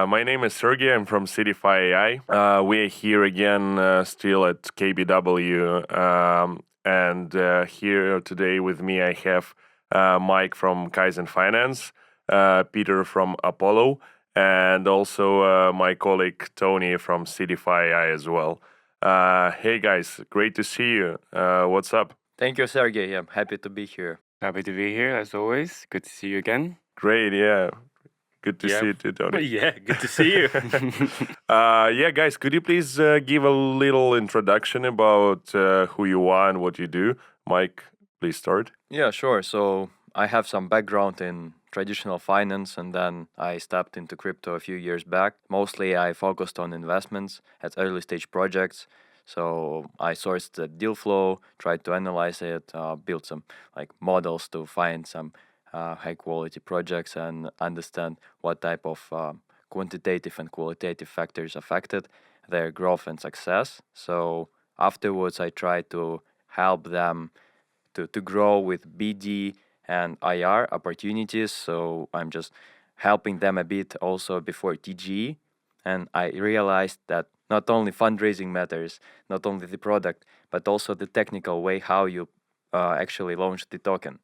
My name is Sergey. I'm from CeDeFiAi. We are here again, still at KBW. And here today with me, I have Mike from Kaizen Finance, Peter from Apollo, and also my colleague Tony from CeDeFiAi as well. Hey guys, great to see you. What's up? Thank you, Sergey. I'm happy to be here. Happy to be here as always. Good to see you again. Great, yeah. Good to see you too, Tony. Yeah, good to see you. Yeah, guys, could you please give a little introduction about who you are and what you do? Mike, please start. Yeah, sure. So I have some background in traditional finance, and then I stepped into crypto a few years back. Mostly I focused on investments at early stage projects. So I sourced the deal flow, tried to analyze it, built some models to find some high quality projects and understand what type of quantitative and qualitative factors affected their growth and success. So afterwards, I tried to help them to grow with BD and IR opportunities. So I'm just helping them a bit also before TGE. And I realized that not only fundraising matters, not only the product, but also the technical way how you actually launch the token.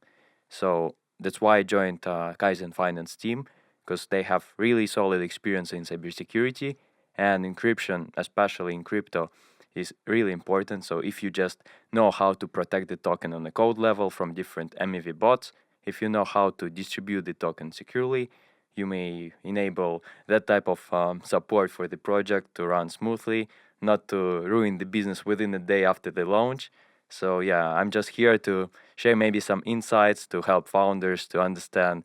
So that's why I joined Kaizen Finance team, because they have really solid experience in cybersecurity, and encryption, especially in crypto, is really important. So if you just know how to protect the token on the code level from different MEV bots, if you know how to distribute the token securely, you may enable that type of support for the project to run smoothly, not to ruin the business within a day after the launch. So yeah, I'm just here to share maybe some insights to help founders to understand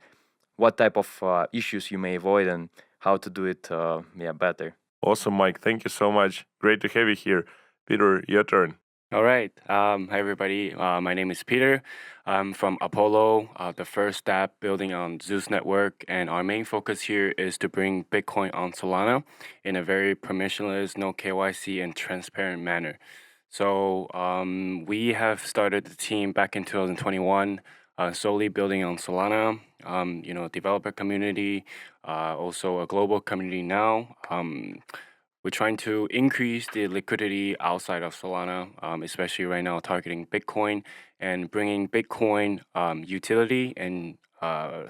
what type of issues you may avoid and how to do it better. Awesome, Mike. Thank you so much. Great to have you here. Peter, your turn. All right. Hi, everybody. My name is Peter. I'm from Apollo, the first app building on Zeus network. And our main focus here is to bring Bitcoin on Solana in a very permissionless, no KYC, and transparent manner. So we have started the team back in 2021, solely building on Solana, developer community, also a global community now. We're trying to increase the liquidity outside of Solana, especially right now targeting Bitcoin and bringing Bitcoin utility and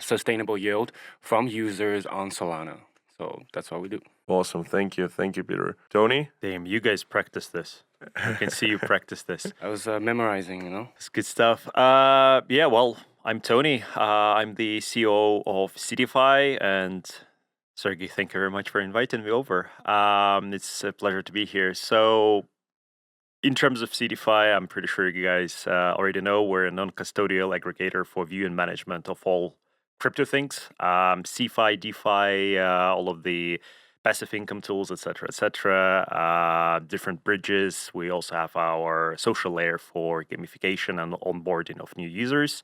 sustainable yield from users on Solana. So that's what we do. Awesome. Thank you. Thank you, Peter. Tony? Damn, you guys practice this. I can see you practice this. I was memorizing, It's good stuff. Well, I'm Tony. I'm the CEO of CeDeFi, and Sergey, thank you very much for inviting me over. It's a pleasure to be here. So, in terms of CeDeFi, I'm pretty sure you guys already know we're a non-custodial aggregator for view and management of all crypto things, CeFi, DeFi, all of the passive income tools, etc., different bridges. We also have our social layer for gamification and onboarding of new users.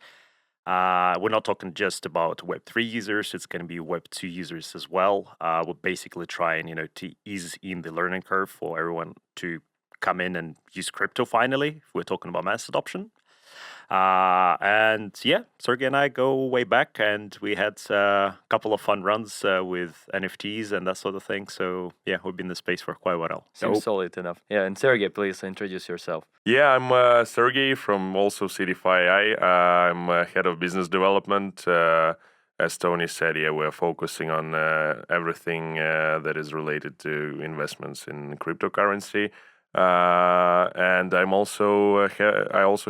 We're not talking just about Web3 users. It's going to be Web2 users as well. We're basically trying, to ease in the learning curve for everyone to come in and use crypto finally, if we're talking about mass adoption. Sergey and I go way back, and we had a couple of fun runs with NFTs and that sort of thing. So yeah, we've been in the space for quite a while. Seems solid enough. Yeah, and Sergey, please introduce yourself. Yeah, I'm Sergey from also CeDeFiAi. I'm head of business development. As Tony said, yeah, we're focusing on everything that is related to investments in cryptocurrency. And I also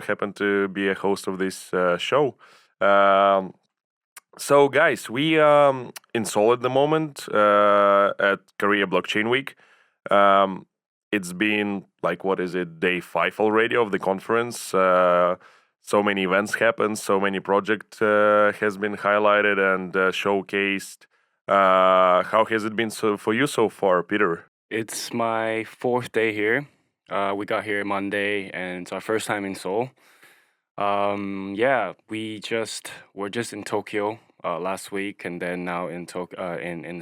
happen to be a host of this show. So guys, we in Seoul at the moment at Korea Blockchain Week. It's been day 5 already of the conference. So many events happened, so many projects has been highlighted and showcased. How has it been for you so far, Peter? It's my 4th day here. We got here Monday, and it's our first time in Seoul. We're just in Tokyo last week, and then now in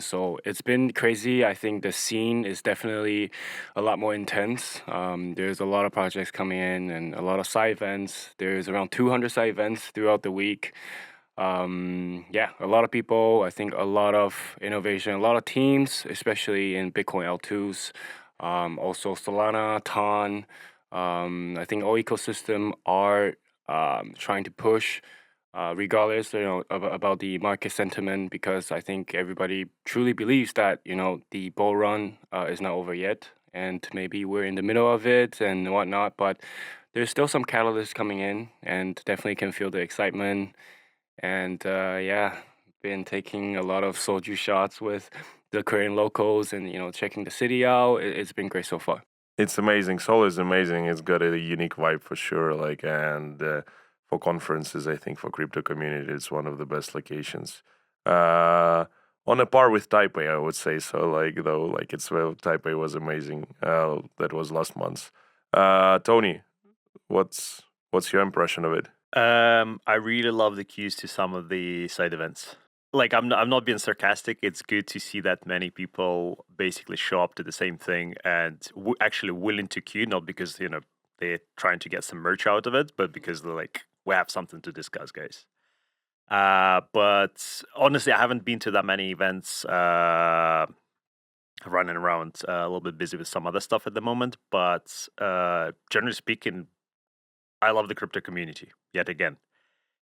Seoul. It's been crazy. I think the scene is definitely a lot more intense. There's a lot of projects coming in and a lot of side events. There's around 200 side events throughout the week. Yeah, a lot of people, I think a lot of innovation, a lot of teams, especially in Bitcoin L2s, also Solana, Ton. I think all ecosystem are trying to push, regardless, about the market sentiment, because I think everybody truly believes that, the bull run is not over yet, and maybe we're in the middle of it and whatnot, but there's still some catalysts coming in, and definitely can feel the excitement. And yeah, been taking a lot of soju shots with the Korean locals, and checking the city out. It's been great so far. It's amazing. Seoul is amazing. It's got a unique vibe for sure. And for conferences, I think for crypto community, it's one of the best locations. On a par with Taipei, I would say. So it's well, Taipei was amazing. That was last month. Tony, what's your impression of it? I really love the queues to some of the side events. I'm not being sarcastic. It's good to see that many people basically show up to the same thing and actually willing to queue, not because they're trying to get some merch out of it, but because they're like, we have something to discuss, guys. But honestly, I haven't been to that many events. Running around, a little bit busy with some other stuff at the moment. But generally speaking, I love the crypto community yet again.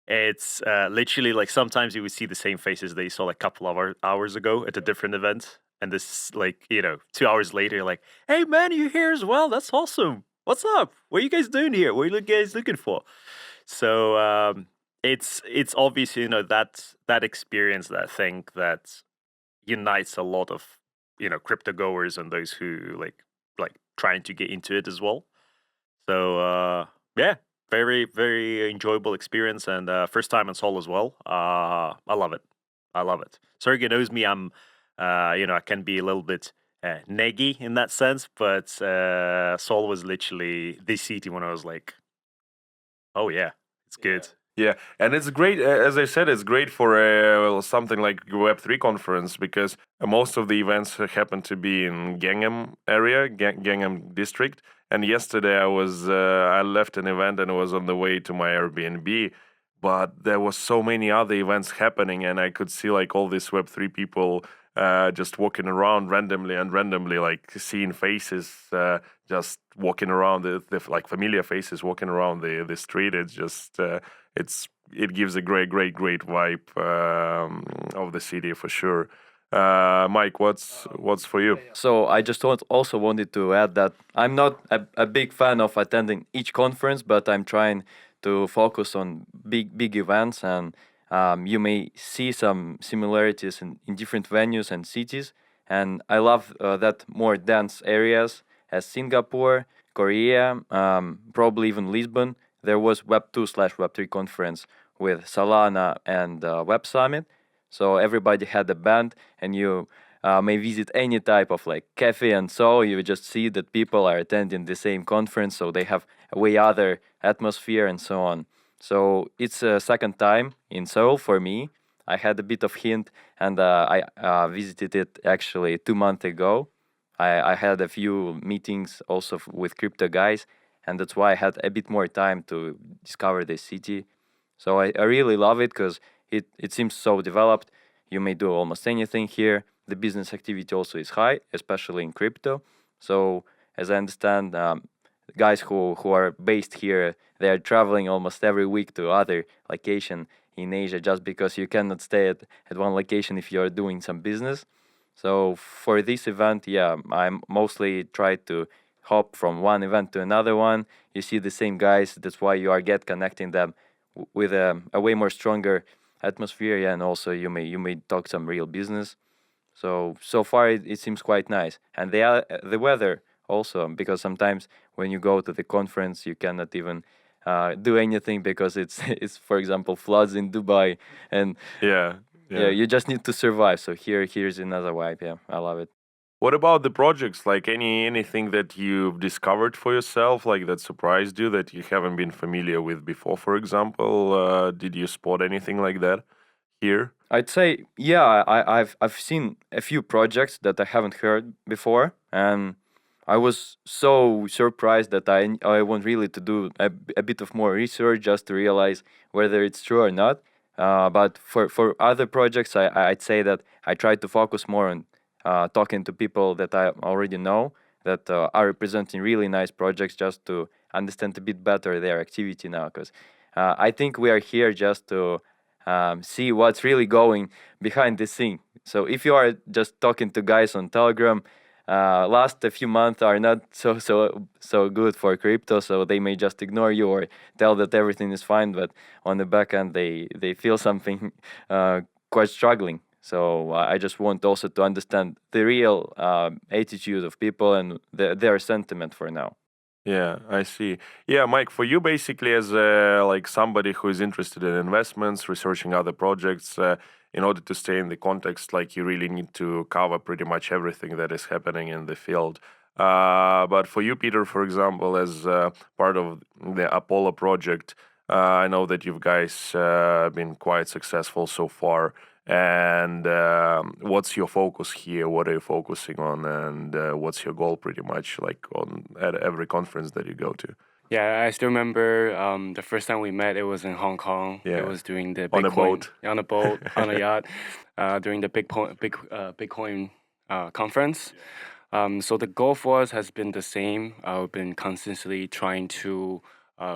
It's literally like sometimes you would see the same faces that you saw like a couple of hours ago at a different event. And this, 2 hours later, you're like, hey, man, you're here as well. That's awesome. What's up? What are you guys doing here? What are you guys looking for? So it's obviously, that experience, that thing that unites a lot of, crypto goers and those who like trying to get into it as well. So yeah, very, very enjoyable experience, and first time in Seoul as well. I love it. I love it. Sergey knows me. I'm, I can be a little bit neggy in that sense, but Seoul was literally the city when I was like, oh yeah, it's good. Yeah, and it's great. As I said, it's great for something like Web3 conference because most of the events happen to be in Gangnam area, Gangnam district. And yesterday I left an event and I was on the way to my Airbnb, but there was so many other events happening, and I could see like all these Web3 people just walking around randomly, like seeing faces just walking around the like familiar faces walking around the street. It's just it gives a great vibe of the city for sure. Mike, what's for you? So I just also wanted to add that I'm not a big fan of attending each conference, but I'm trying to focus on big events, and you may see some similarities in different venues and cities. And I love that more dense areas as Singapore, Korea, probably even Lisbon. There was Web2/Web3 conference with Solana and Web Summit. So everybody had a band, and you may visit any type of like cafe, and so you just see that people are attending the same conference, so they have a way other atmosphere and so on. So it's a second time in Seoul for me. I had a bit of hint, and I visited it actually 2 months ago. I had a few meetings also with crypto guys, and that's why I had a bit more time to discover the city. So I really love it because it seems so developed. You may do almost anything here. The business activity also is high, especially in crypto. So as I understand, guys who are based here, they are traveling almost every week to other location in Asia just because you cannot stay at one location if you're doing some business. So for this event, yeah, I'm mostly try to hop from one event to another one. You see the same guys. That's why you are connecting them with a way more stronger atmosphere. Yeah, and also you may talk some real business. So far it seems quite nice, and the weather also, because sometimes when you go to the conference you cannot even do anything because it's for example floods in Dubai, and Yeah. you just need to survive. So here's another vibe. Yeah, I love it. What about the projects? Like anything that you've discovered for yourself, like that surprised you that you haven't been familiar with before, for example? Did you spot anything like that here? I'd say, yeah, I've seen a few projects that I haven't heard before, and I was so surprised that I want really to do a bit of more research just to realize whether it's true or not. But for other projects, I'd say that I try to focus more on talking to people that I already know that are representing really nice projects, just to understand a bit better their activity now. Because I think we are here just to see what's really going behind the scene. So if you are just talking to guys on Telegram, last a few months are not so good for crypto, so they may just ignore you or tell that everything is fine, but on the back end they feel something quite struggling. So I just want also to understand the real attitude of people and their sentiment for now. Yeah, I see. Yeah, Mike, for you basically as like somebody who is interested in investments, researching other projects, in order to stay in the context, like you really need to cover pretty much everything that is happening in the field. But for you, Peter, for example, as part of the Apollo project, I know that you guys been quite successful so far. And what's your focus here? What are you focusing on? And what's your goal pretty much like on at every conference that you go to? Yeah, I still remember the first time we met. It was in Hong Kong. Yeah. It was during the On a Bitcoin boat. on a boat on a yacht during the Bitcoin conference. So the goal for us has been the same. We've been constantly trying to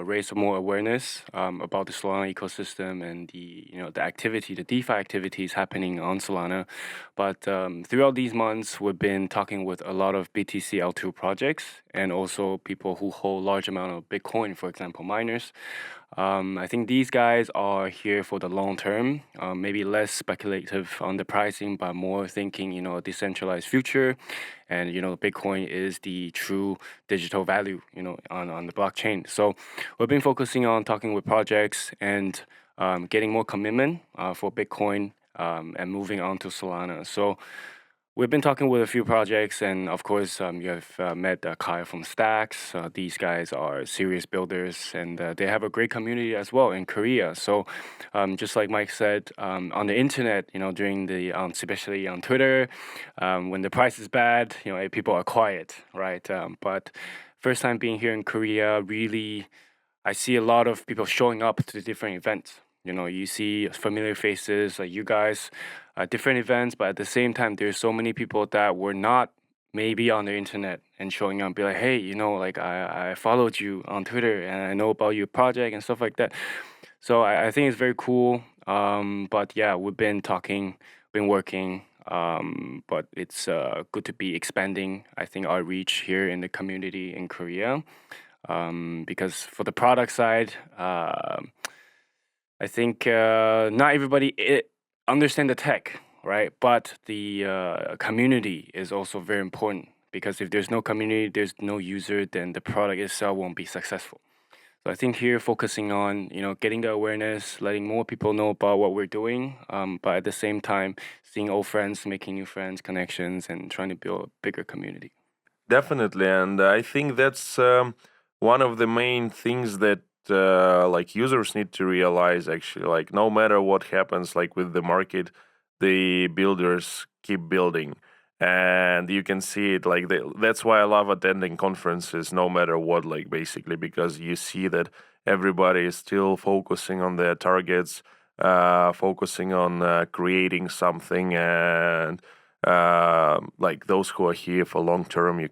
raise more awareness about the Solana ecosystem and the activity, the DeFi activities happening on Solana. But throughout these months, we've been talking with a lot of BTC L2 projects and also people who hold large amount of Bitcoin, for example, miners. I think these guys are here for the long term, maybe less speculative on the pricing, but more thinking, a decentralized future. And, Bitcoin is the true digital value, on the blockchain. So we've been focusing on talking with projects and getting more commitment for Bitcoin and moving on to Solana. So we've been talking with a few projects, and of course, you have met Kyle from Stacks. These guys are serious builders, and they have a great community as well in Korea. So, just like Mike said, on the internet, during the especially on Twitter, when the price is bad, people are quiet, right? But first time being here in Korea, really, I see a lot of people showing up to the different events. You see familiar faces like you guys, different events, but at the same time, there's so many people that were not maybe on the internet and showing up, be like, hey, like I followed you on Twitter and I know about your project and stuff like that. So I think it's very cool. But yeah, we've been talking, been working. But it's good to be expanding, I think, our reach here in the community in Korea. Because for the product side, I think not everybody understand the tech, right? But the community is also very important because if there's no community, there's no user, then the product itself won't be successful. So I think here focusing on getting the awareness, letting more people know about what we're doing, but at the same time seeing old friends, making new friends, connections, and trying to build a bigger community. Definitely, and I think that's one of the main things that like users need to realize. Actually, like no matter what happens, like with the market, the builders keep building, and you can see it. Like that's why I love attending conferences, no matter what. Like basically, because you see that everybody is still focusing on their targets, focusing on creating something, and like those who are here for long term, you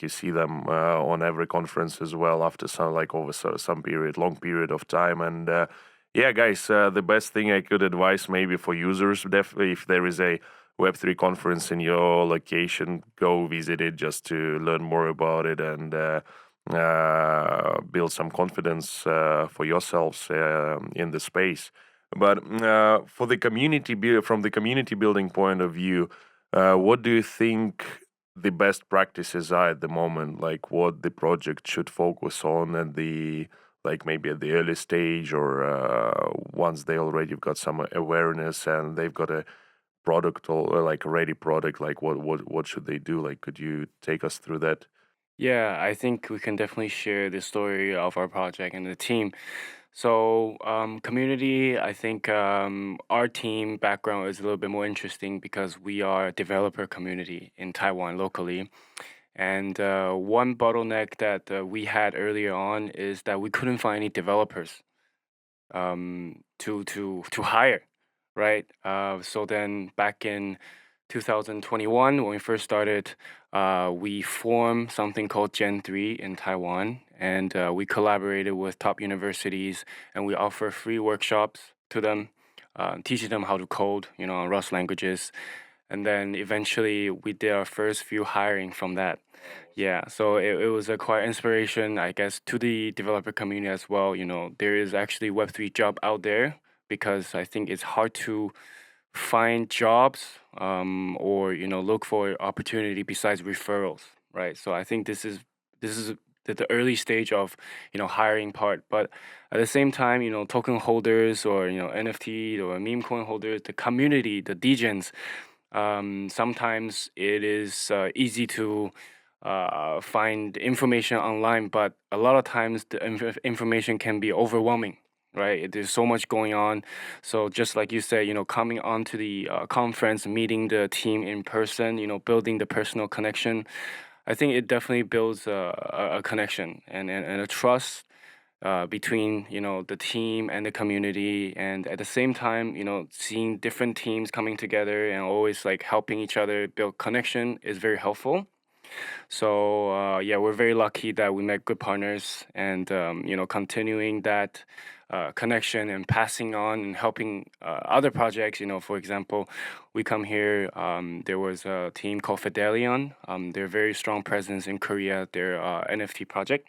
see them on every conference as well after some like over some long period of time. And yeah, guys, the best thing I could advise maybe for users, definitely if there is a Web3 conference in your location, go visit it just to learn more about it and build some confidence for yourselves in the space. But for the from the community building point of view, what do you think the best practices are at the moment? Like what the project should focus on at the maybe at the early stage or once they already got some awareness and they've got a product or like a ready product, like what should they do? Like could you take us through that? Yeah, I think we can definitely share the story of our project and the team. So, community, I think our team background is a little bit more interesting because we are a developer community in Taiwan locally. And one bottleneck that we had earlier on is that we couldn't find any developers. to hire, right? So then back in 2021, when we first started, we formed something called Gen 3 in Taiwan, and we collaborated with top universities, and we offer free workshops to them, teaching them how to code, on Rust languages. And then eventually we did our first few hiring from that. Yeah, so it was a quite inspiration, I guess, to the developer community as well. There is actually Web3 job out there because I think it's hard to find jobs or look for opportunity besides referrals, right? So I think this is the early stage of hiring part, but at the same time, token holders or NFT or meme coin holders, the community, the degens, sometimes it is easy to find information online, but a lot of times the information can be overwhelming, right? There's so much going on. So just like you said, coming onto the conference, meeting the team in person, building the personal connection, I think it definitely builds a connection and a trust between the team and the community, and at the same time seeing different teams coming together and always like helping each other build connection is very helpful. So yeah, we're very lucky that we met good partners, and continuing that connection and passing on and helping other projects. For example, we come here. There was a team called Fidelion. They're very strong presence in Korea. They're NFT project.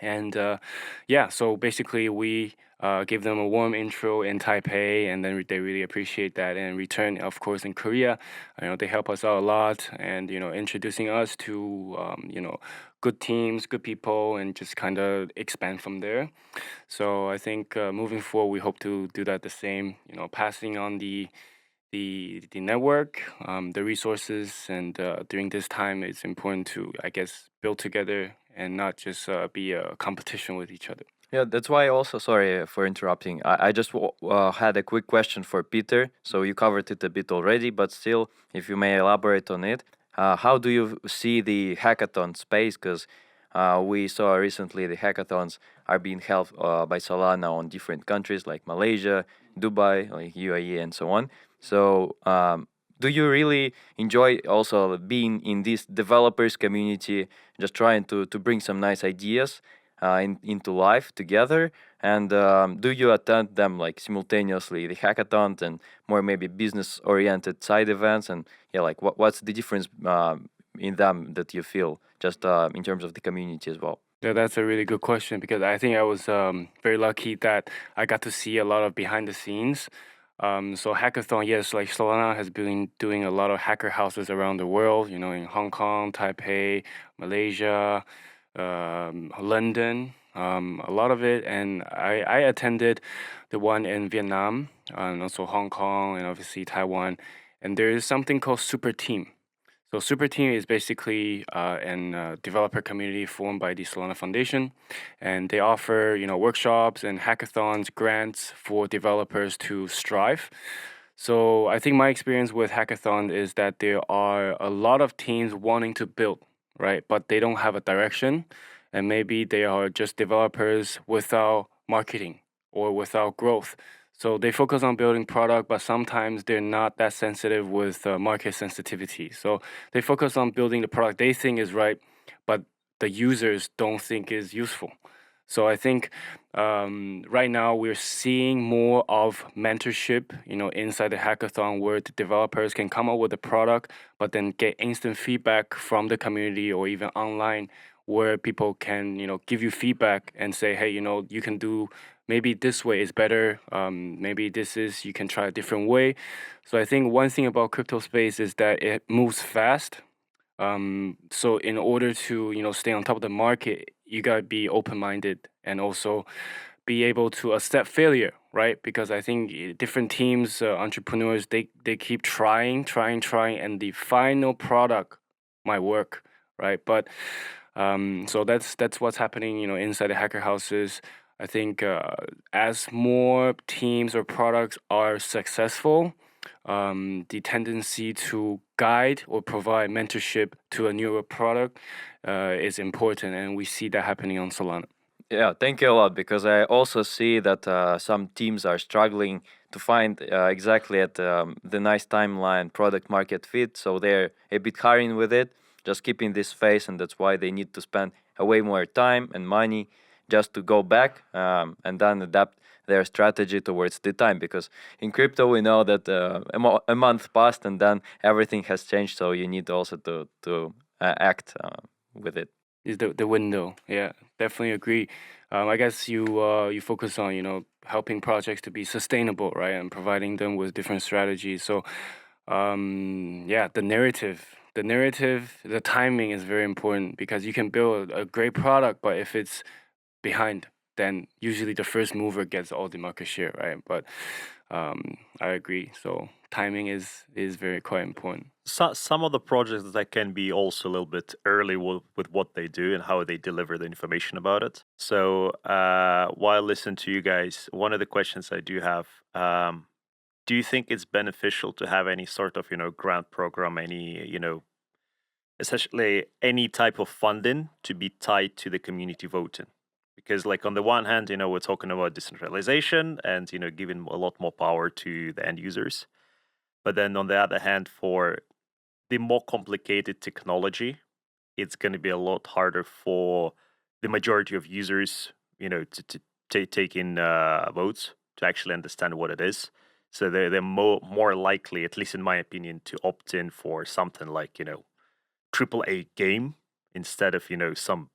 And yeah, so basically we give them a warm intro in Taipei, and then they really appreciate that. And in return, of course, in Korea, they help us out a lot, and introducing us to good teams, good people, and just kind of expand from there. So I think moving forward, we hope to do that the same. Passing on the network, the resources, and during this time, it's important to, I guess, build together and not just be a competition with each other. Yeah, that's why also, sorry for interrupting. I just had a quick question for Peter. So you covered it a bit already, but still, if you may elaborate on it, how do you see the hackathon space? Because we saw recently the hackathons are being held by Solana on different countries like Malaysia, Dubai, like UAE, and so on. So do you really enjoy also being in this developers community, just trying to bring some nice ideas into life together? And do you attend them like simultaneously, the hackathons and more maybe business oriented side events? And yeah, like what's the difference in them that you feel just in terms of the community as well? Yeah, that's a really good question, because I think I was very lucky that I got to see a lot of behind the scenes. So hackathon, yes, like Solana has been doing a lot of hacker houses around the world, in Hong Kong, Taipei, Malaysia, London, a lot of it. And I attended the one in Vietnam, and also Hong Kong, and obviously Taiwan. And there is something called Super Team. So Super Team is basically an developer community formed by the Solana Foundation, and they offer workshops and hackathons, grants for developers to strive. So I think my experience with hackathon is that there are a lot of teams wanting to build, right? But they don't have a direction, and maybe they are just developers without marketing or without growth. So they focus on building product, but sometimes they're not that sensitive with market sensitivity. So they focus on building the product they think is right, but the users don't think is useful. So I think right now we're seeing more of mentorship, inside the hackathon, where the developers can come up with a product, but then get instant feedback from the community or even online, where people can, give you feedback and say, hey, you can do maybe this way is better. Maybe you can try a different way. So I think one thing about crypto space is that it moves fast. So in order to stay on top of the market, you gotta be open-minded and also be able to accept failure, right? Because I think different teams, entrepreneurs, they keep trying, and the final product might work, right? But so that's what's happening, inside the hacker houses. I think as more teams or products are successful, the tendency to guide or provide mentorship to a newer product is important, and we see that happening on Solana. Yeah, thank you a lot, because I also see that some teams are struggling to find exactly at the nice timeline product market fit, so they're a bit hurrying with it, just keeping this phase, and that's why they need to spend a way more time and money just to go back and then adapt their strategy towards the time, because in crypto we know that a month passed and then everything has changed, so you need also to act with it. Is the window. Yeah, definitely agree. I guess you focus on helping projects to be sustainable, right, and providing them with different strategies. So yeah, the timing is very important, because you can build a great product, but if it's behind, then usually the first mover gets all the market share, right? But I agree. So timing is very quite important. Some of the projects that can be also a little bit early with what they do and how they deliver the information about it. So while listening to you guys, one of the questions I do have, do you think it's beneficial to have any sort of, grant program, any, essentially any type of funding to be tied to the community voting? Because like on the one hand, we're talking about decentralization and, giving a lot more power to the end users. But then on the other hand, for the more complicated technology, it's going to be a lot harder for the majority of users, to take in votes to actually understand what it is. So they're more likely, at least in my opinion, to opt in for something like, AAA game instead of, some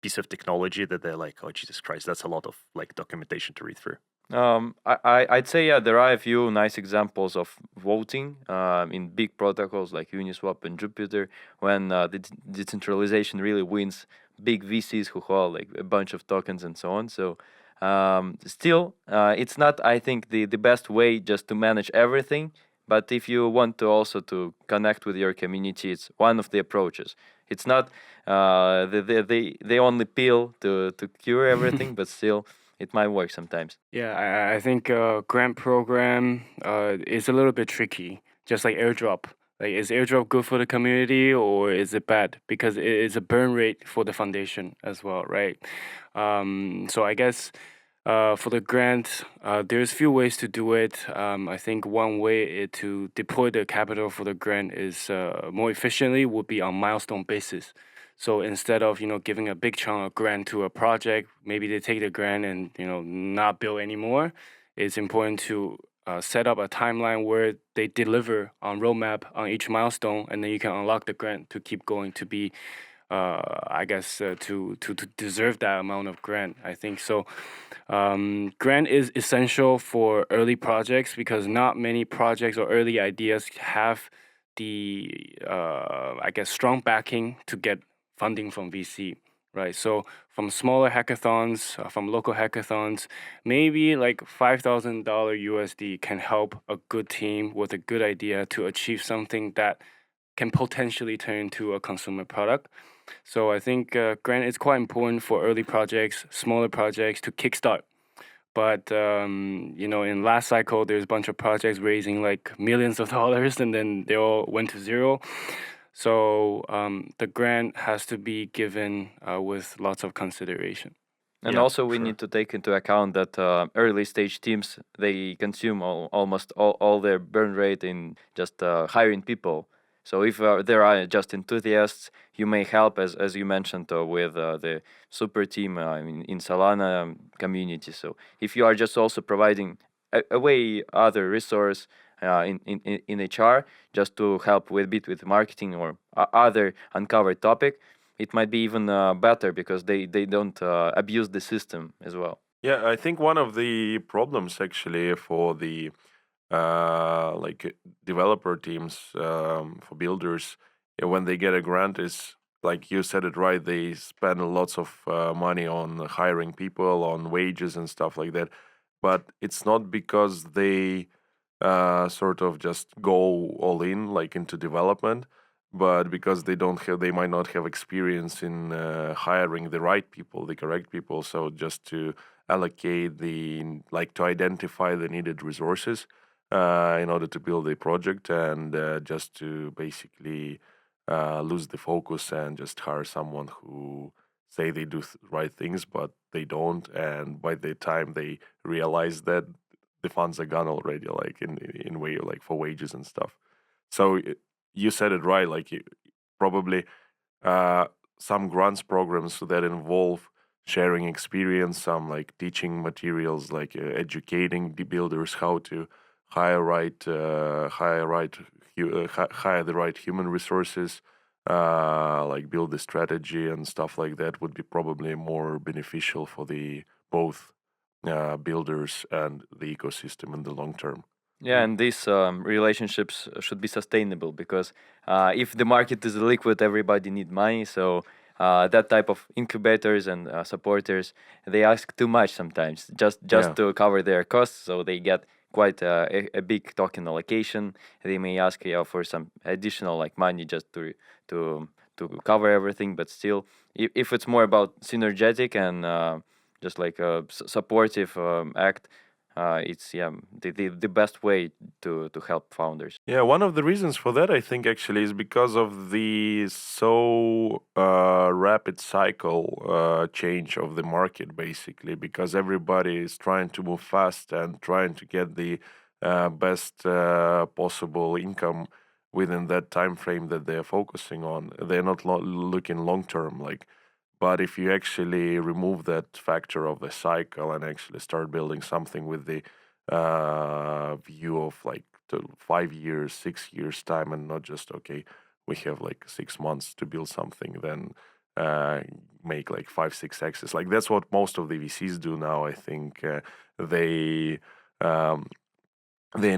piece of technology that they're like, oh, Jesus Christ, that's a lot of like documentation to read through. I'd say, yeah, there are a few nice examples of voting in big protocols like Uniswap and Jupiter, when the decentralization really wins big VCs who hold like a bunch of tokens and so on. So still, it's not, I think, the best way just to manage everything. But if you want to also to connect with your community, it's one of the approaches. It's not the only pill to cure everything, but still it might work sometimes. Yeah, I think grant program is a little bit tricky, just like airdrop. Like, is airdrop good for the community or is it bad? Because it is a burn rate for the foundation as well, right? So I guess for the grant, there's few ways to do it. I think one way to deploy the capital for the grant is more efficiently would be on milestone basis. So instead of giving a big chunk of grant to a project, maybe they take the grant and not build anymore. It's important to set up a timeline where they deliver on roadmap on each milestone, and then you can unlock the grant to keep going to be, I guess, to deserve that amount of grant. I think so. Grant is essential for early projects, because not many projects or early ideas have the I guess strong backing to get funding from VC, right? So from smaller hackathons, from local hackathons, maybe like $5,000 USD can help a good team with a good idea to achieve something that can potentially turn into a consumer product. So I think grant is quite important for early projects, smaller projects to kickstart. But in last cycle, there's a bunch of projects raising like millions of dollars, and then they all went to zero. So the grant has to be given with lots of consideration. And Yeah, also, we sure. need to take into account that early stage teams, they consume almost all their burn rate in just hiring people. So if there are just enthusiasts, you may help, as you mentioned, with the super team in Solana community. So if you are just also providing a way other resource in HR just to help with bit with marketing or other uncovered topic, it might be even better, because they don't abuse the system as well. Yeah, I think one of the problems actually for the like developer teams, for builders, when they get a grant is, like you said it right, they spend lots of money on hiring people, on wages and stuff like that. But it's not because they sort of just go all in like into development, but because they might not have experience in hiring the right people, the correct people. So just to allocate to identify the needed resources in order to build a project, and just to basically lose the focus and just hire someone who say they do right things, but they don't. And by the time they realize that, the funds are gone already, like in way like for wages and stuff. So you said it right. Like probably some grants programs that involve sharing experience, some like teaching materials, like educating the builders how to hire the right human resources, like build the strategy and stuff like that would be probably more beneficial for the both builders and the ecosystem in the long term. Yeah, and these relationships should be sustainable because if the market is liquid, everybody need money. So that type of incubators and supporters, they ask too much sometimes, just Yeah. to cover their costs. So they get quite a big token allocation. They may ask for some additional like money just to cover everything. But still, if it's more about synergetic and just like a supportive act, it's the best way to help founders. Yeah, one of the reasons for that, I think, actually, is because of the so rapid cycle change of the market, basically, because everybody is trying to move fast and trying to get the best possible income within that time frame that they're focusing on. They're not looking long term, like. But if you actually remove that factor of the cycle and actually start building something with the view of like 5 years, 6 years time, and not just okay, we have like 6 months to build something, then make like 5-6x's. Like that's what most of the VCs do now. I think they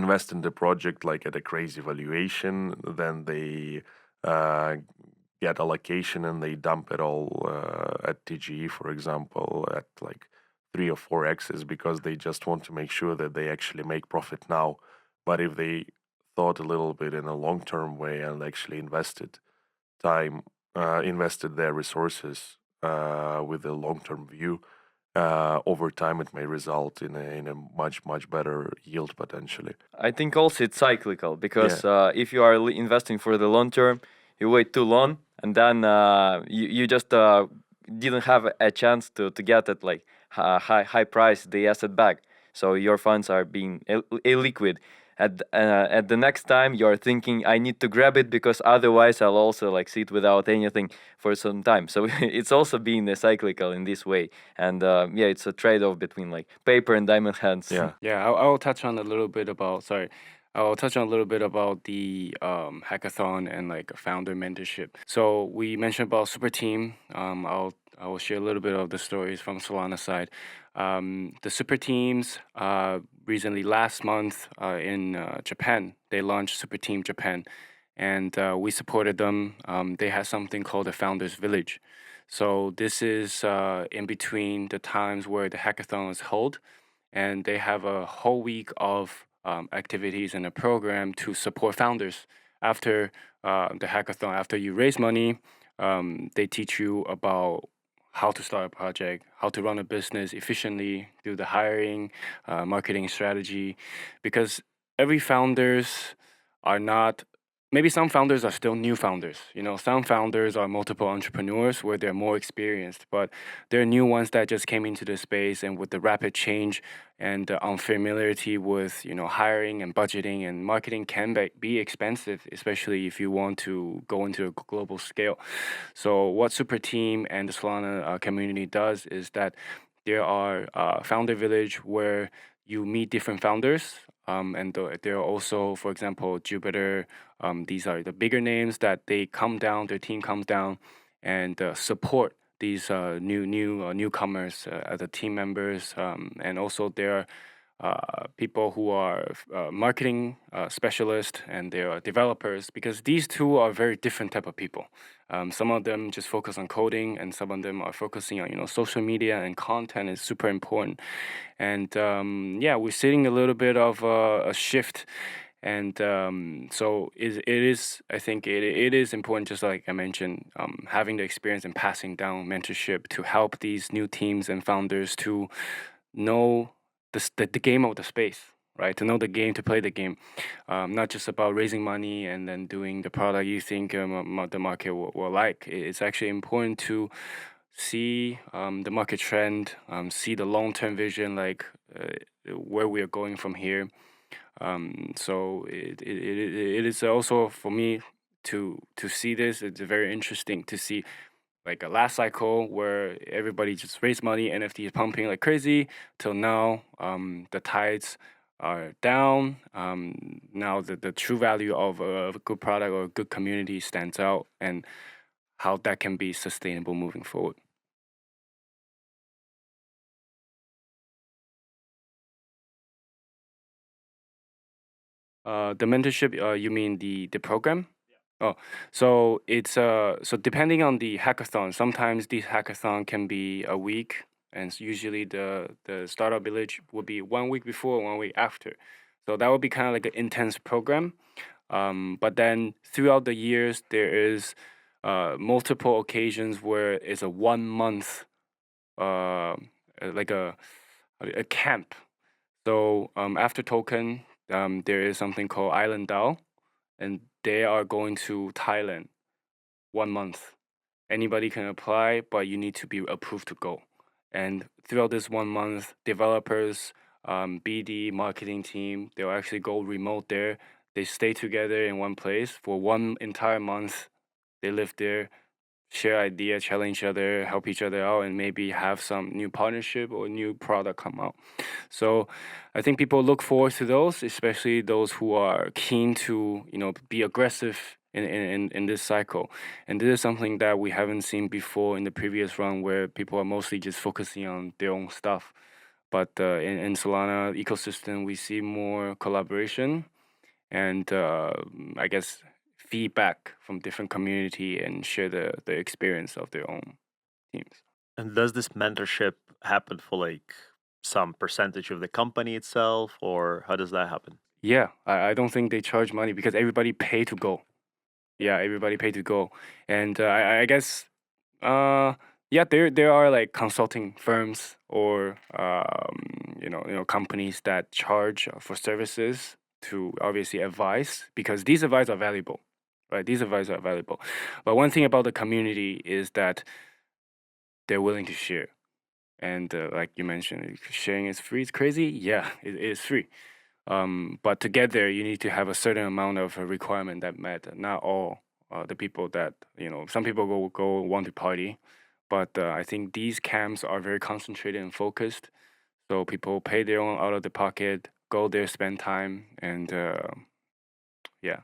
invest in the project like at a crazy valuation, then they get allocation and they dump it all at TGE, for example, at like 3 or 4x's because they just want to make sure that they actually make profit now. But if they thought a little bit in a long-term way and actually invested their resources with a long-term view, over time it may result in a much better yield potentially. I think also it's cyclical because if you are investing for the long term, you wait too long and then you just didn't have a chance to get at like high price the asset back. So your funds are being illiquid. At the next time you're thinking I need to grab it because otherwise I'll also like sit without anything for some time. So it's also being cyclical in this way, and it's a trade-off between like paper and diamond hands. Yeah, I'll touch on a little bit about the hackathon and like founder mentorship. So we mentioned about super team. I will share a little bit of the stories from Solana side. The super teams recently last month in Japan, they launched Super Team Japan, and we supported them. They had something called the Founders Village. So this is in between the times where the hackathon is held, and they have a whole week of activities and a program to support founders. After the hackathon, after you raise money, they teach you about how to start a project, how to run a business efficiently, do the hiring, marketing strategy, because every founders are not. Maybe some founders are still new founders. You know, some founders are multiple entrepreneurs where they're more experienced, but there are new ones that just came into the space, and with the rapid change and the unfamiliarity with hiring and budgeting and marketing can be expensive, especially if you want to go into a global scale. So what Super Team and the Solana community does is that there are founder village where you meet different founders, and there are also, for example, Jupiter. These are the bigger names that their team comes down and support these newcomers as the team members, and also there are people who are marketing specialists and there are developers, because these two are very different type of people. Some of them just focus on coding, and some of them are focusing on social media, and content is super important. And we're seeing a little bit of a shift. And so I think it is important, just like I mentioned, having the experience and passing down mentorship to help these new teams and founders to know the game of the space, right? To know the game, to play the game, not just about raising money and then doing the product you think the market will like. It's actually important to see the market trend, see the long-term vision, like where we are going from here. So it is also for me to see this. It's very interesting to see like a last cycle where everybody just raised money, NFT is pumping like crazy, till now the tides are down. Now the true value of a good product or a good community stands out, and how that can be sustainable moving forward. The mentorship, you mean the program? Oh, so it's so depending on the hackathon, sometimes these hackathon can be a week, and usually the startup village will be 1 week before, 1 week after. So that would be kind of like an intense program. But then throughout the years, there is multiple occasions where it's a 1 month like a camp. So after token, there is something called Island DAO, and they are going to Thailand 1 month. Anybody can apply, but you need to be approved to go. And throughout this 1 month, developers, BD, marketing team, they'll actually go remote there. They stay together in one place for one entire month. They live there, share ideas, challenge each other, help each other out, and maybe have some new partnership or new product come out. So I think people look forward to those, especially those who are keen to, be aggressive in this cycle. And this is something that we haven't seen before in the previous run, where people are mostly just focusing on their own stuff. But in Solana ecosystem, we see more collaboration and I guess feedback from different community and share the experience of their own teams. And does this mentorship happen for like some percentage of the company itself, or how does that happen? Yeah, I don't think they charge money because everybody pay to go. Yeah, everybody pay to go, and I guess yeah, there are like consulting firms or companies that charge for services to obviously advise, because these advice are valuable, right? These advice are valuable, but one thing about the community is that they're willing to share, and like you mentioned, sharing is free. It's crazy. Yeah, it is free. But to get there, you need to have a certain amount of requirement that met. Not all the people that some people go want to party, but I think these camps are very concentrated and focused. So people pay their own out of the pocket, go there, spend time, and yeah,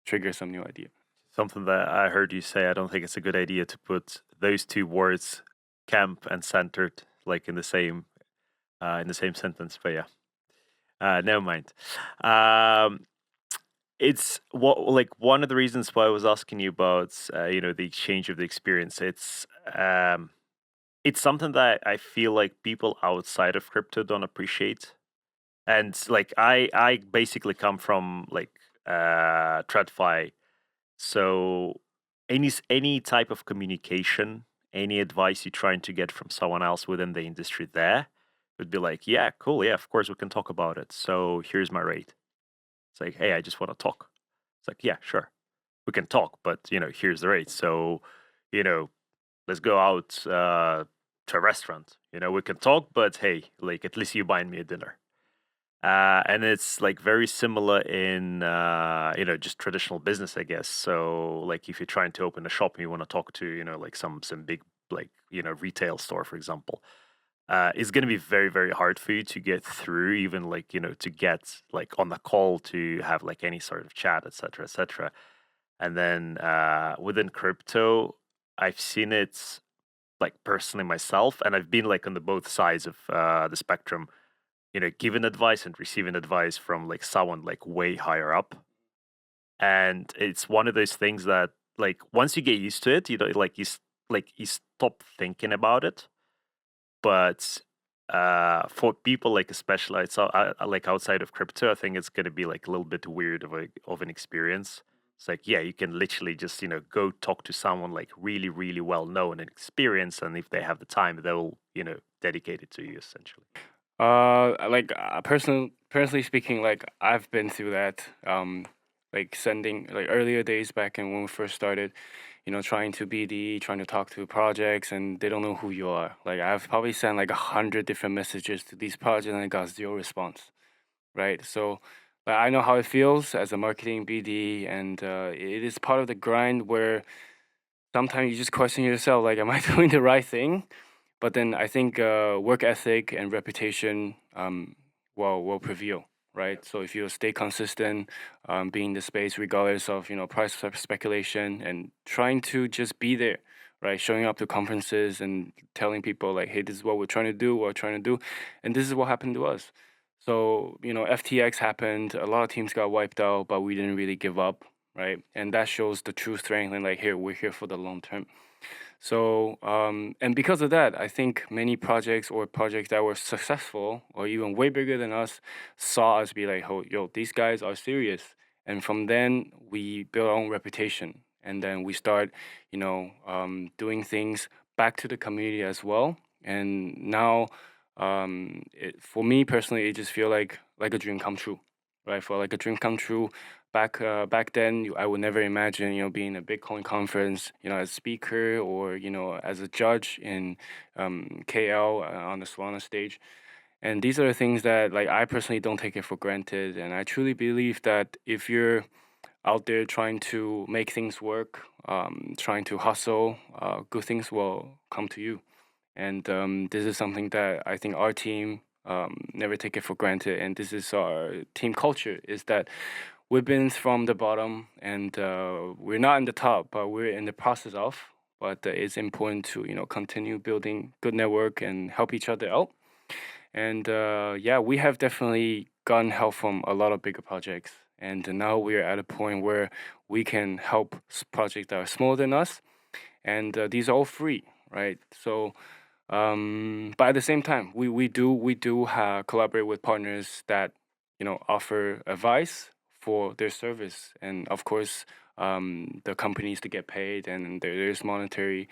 trigger some new idea. Something that I heard you say, I don't think it's a good idea to put those two words, camp and centered, like in the same sentence. But yeah, never mind. It's like one of the reasons why I was asking you about the exchange of the experience. It's something that I feel like people outside of crypto don't appreciate. And like I basically come from like TradFi, so any type of communication, any advice you're trying to get from someone else within the industry there would be like, yeah, cool, yeah, of course we can talk about it. So here's my rate. It's like, hey, I just want to talk. It's like, yeah, sure, we can talk, but here's the rate. So, let's go out to a restaurant. We can talk, but hey, like at least you buying me a dinner. And it's like very similar in just traditional business, I guess. So like if you're trying to open a shop and you want to talk to like some big like retail store, for example, it's going to be very, very hard for you to get through, even like to get like on the call to have like any sort of chat, etc., etc. And then within crypto, I've seen it like personally myself, and I've been like on the both sides of the spectrum, giving advice and receiving advice from like someone like way higher up. And it's one of those things that like once you get used to it, like you stop thinking about it. But for people like especially like outside of crypto, I think it's going to be like a little bit weird of an experience. It's like, yeah, you can literally just go talk to someone like really, really well known and experienced, and if they have the time, they'll dedicate it to you essentially. Like personally speaking, like I've been through that. Like sending like earlier days back and when we first started, trying to BD, trying to talk to projects, and they don't know who you are. Like I've probably sent like 100 different messages to these projects and I got zero response, right? So but I know how it feels as a marketing BD, and it is part of the grind where sometimes you just question yourself, like, am I doing the right thing? But then I think work ethic and reputation will prevail, right? So if you stay consistent, being in the space regardless of price speculation, and trying to just be there, right? Showing up to conferences and telling people like, hey, this is what we're trying to do, and this is what happened to us. So FTX happened, a lot of teams got wiped out, but we didn't really give up, right? And that shows the true strength, and like, here we're here for the long term. So, and because of that, I think many projects that were successful or even way bigger than us saw us be like, oh, yo, these guys are serious. And from then, we build our own reputation. And then we start, doing things back to the community as well. And now, for me personally, it just feel like a dream come true, right? For like a dream come true. Back then, I would never imagine, being a Bitcoin conference, as a speaker or, as a judge in KL on the Solana stage. And these are the things that, like, I personally don't take it for granted. And I truly believe that if you're out there trying to make things work, trying to hustle, good things will come to you. And this is something that I think our team never take it for granted. And this is our team culture, is that we've been from the bottom, and we're not in the top, but we're in the process of. But it's important to continue building good network and help each other out. And we have definitely gotten help from a lot of bigger projects, and now we're at a point where we can help projects that are smaller than us, and these are all free, right? So. But at the same time, we do collaborate with partners that offer advice for their service, and of course the companies to get paid, and there's monetary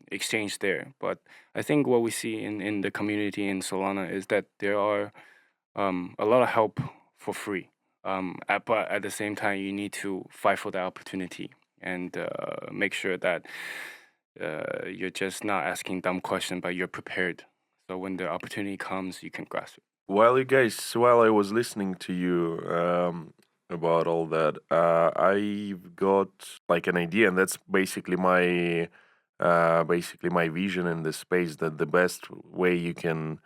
exchange there. But I think what we see in the community in Solana is that there are a lot of help for free, but at the same time you need to fight for the opportunity and make sure that you're just not asking dumb questions, but you're prepared. So when the opportunity comes, you can grasp it. While I was listening to you about all that, I've got like an idea, and that's basically my vision in this space. That the best way you can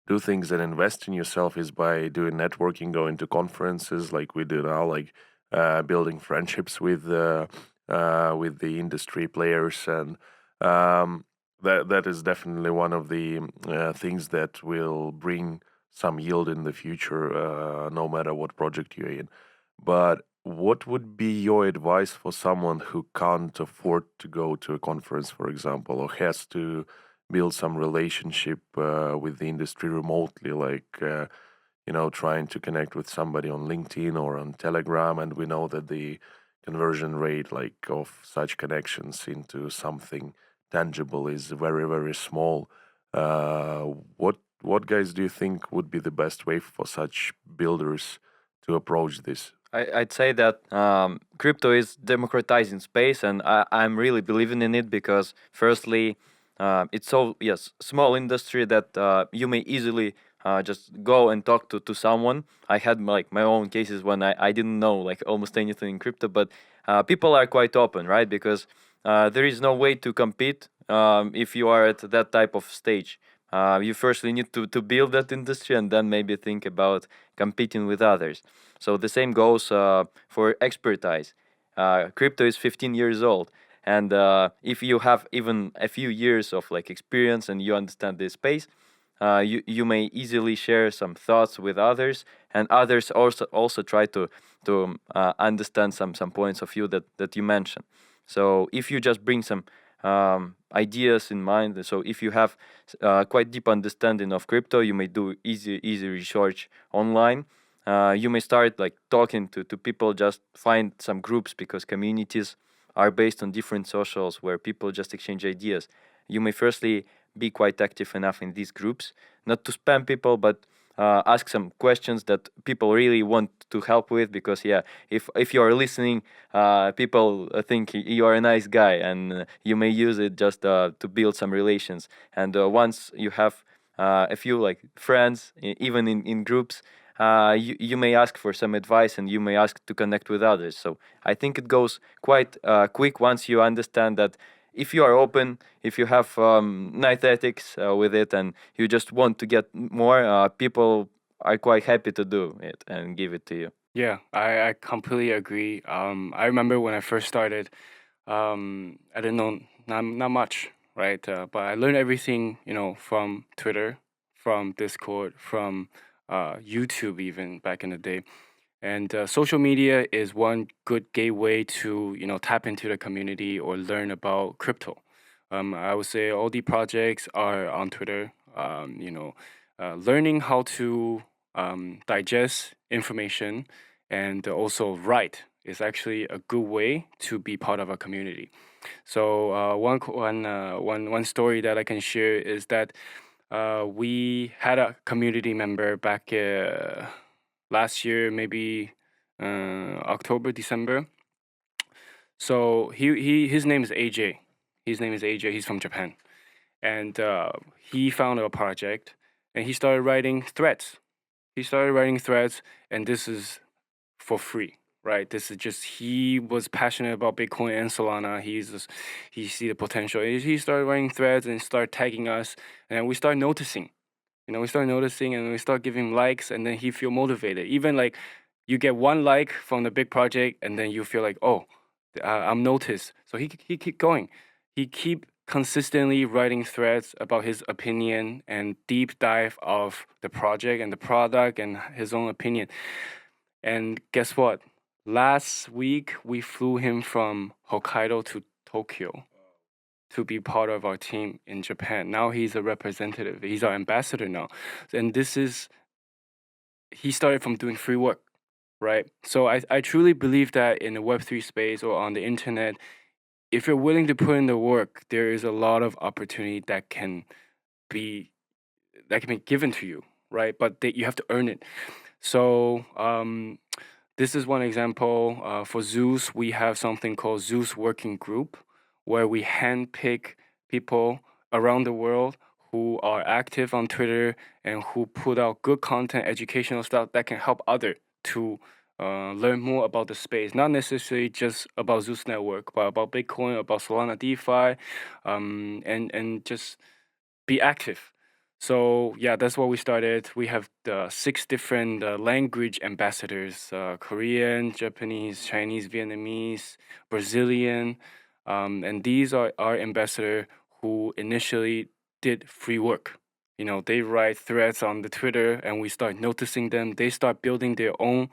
do things and invest in yourself is by doing networking, going to conferences like we do now, like building friendships with the industry players, and that is definitely one of the things that will bring some yield in the future, no matter what project you're in. But what would be your advice for someone who can't afford to go to a conference, for example, or has to build some relationship with the industry remotely, like trying to connect with somebody on LinkedIn or on Telegram? And we know that the conversion rate, like, of such connections into something tangible is very, very small. What guys do you think would be the best way for such builders to approach this? I'd say that crypto is democratizing space, and I'm really believing in it because, firstly, it's so small industry that you may easily just go and talk to someone. I had like my own cases when I didn't know like almost anything in crypto, but people are quite open, right? Because there is no way to compete if you are at that type of stage. You firstly need to build that industry and then maybe think about competing with others. So the same goes for expertise. Crypto is 15 years old, and if you have even a few years of like experience and you understand this space, you may easily share some thoughts with others, and others also try to understand some points of view that you mentioned. So if you just bring some ideas in mind, so if you have quite deep understanding of crypto, you may do easy research online. You may start like talking to people, just find some groups, because communities are based on different socials where people just exchange ideas. You may firstly be quite active enough in these groups, not to spam people, but ask some questions that people really want to help with, because if you are listening, people think you are a nice guy, and you may use it just to build some relations. And once you have a few like friends, even in groups, you may ask for some advice, and you may ask to connect with others. So I think it goes quite quick once you understand that if you are open, if you have nice ethics with it, and you just want to get more, people are quite happy to do it and give it to you. Yeah, I completely agree. I remember when I first started, I didn't know not much, right? But I learned everything, from Twitter, from Discord, from YouTube, even back in the day. And social media is one good gateway to, tap into the community or learn about crypto. I would say all the projects are on Twitter. Learning how to digest information and also write is actually a good way to be part of a community. So one story that I can share is that we had a community member back last year, maybe October, December. So his name is AJ. His name is AJ. He's from Japan, and he found a project, and he started writing threads. And this is for free, right? This is just, he was passionate about Bitcoin and Solana. He see the potential. He started writing threads and started tagging us, and we start noticing. We start noticing, and we start giving likes, and then he feel motivated. Even like you get one like from the big project, and then you feel like, oh, I'm noticed. So he keep going. He keep consistently writing threads about his opinion and deep dive of the project and the product and his own opinion. And guess what? Last week we flew him from Hokkaido to Tokyo to be part of our team in Japan. Now he's a representative. He's our ambassador now. And he started from doing free work, right? So I truly believe that in the Web3 space or on the internet, if you're willing to put in the work, there is a lot of opportunity that can be given to you, right? But you have to earn it. So this is one example. For Zeus, we have something called Zeus Working Group, where we handpick people around the world who are active on Twitter and who put out good content, educational stuff that can help others to learn more about the space. Not necessarily just about Zeus Network, but about Bitcoin, about Solana DeFi, and just be active. So yeah, that's what we started. We have the 6 different language ambassadors: Korean, Japanese, Chinese, Vietnamese, Brazilian, and these are our ambassador who initially did free work. They write threads on the Twitter, and we start noticing them. They start building their own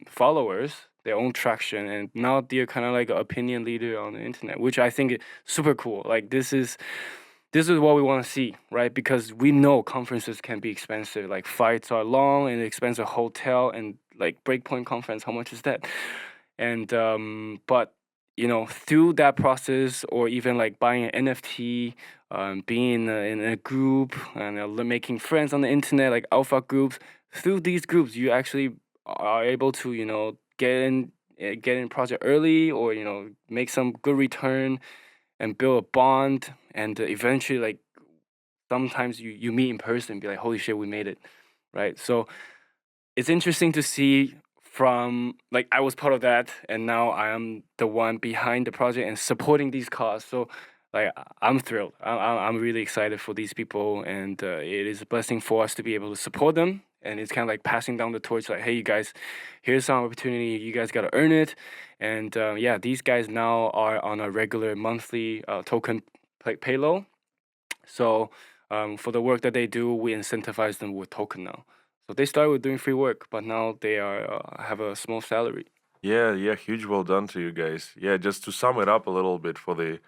followers, their own traction, and now they're kind of like an opinion leader on the internet, which I think is super cool. Like this is what we want to see, right? Because we know conferences can be expensive. Like flights are long and expensive, hotel and like Breakpoint conference. How much is that? And but through that process, or even like buying an NFT, being in a group and making friends on the internet, like alpha groups. Through these groups, you actually are able to get in project early, or make some good return and build a bond, and eventually like sometimes you meet in person and be like, holy shit, we made it, right? So it's interesting to see from, like, I was part of that, and now I am the one behind the project and supporting these causes. So like I'm thrilled. I'm really excited for these people, and it is a blessing for us to be able to support them. And it's kind of like passing down the torch, like, hey, you guys, here's some opportunity. You guys got to earn it. And yeah, these guys now are on a regular monthly token payload. So for the work that they do, we incentivize them with token now. So they started with doing free work, but now they are have a small salary. Yeah, huge well done to you guys. Yeah, just to sum it up a little bit for the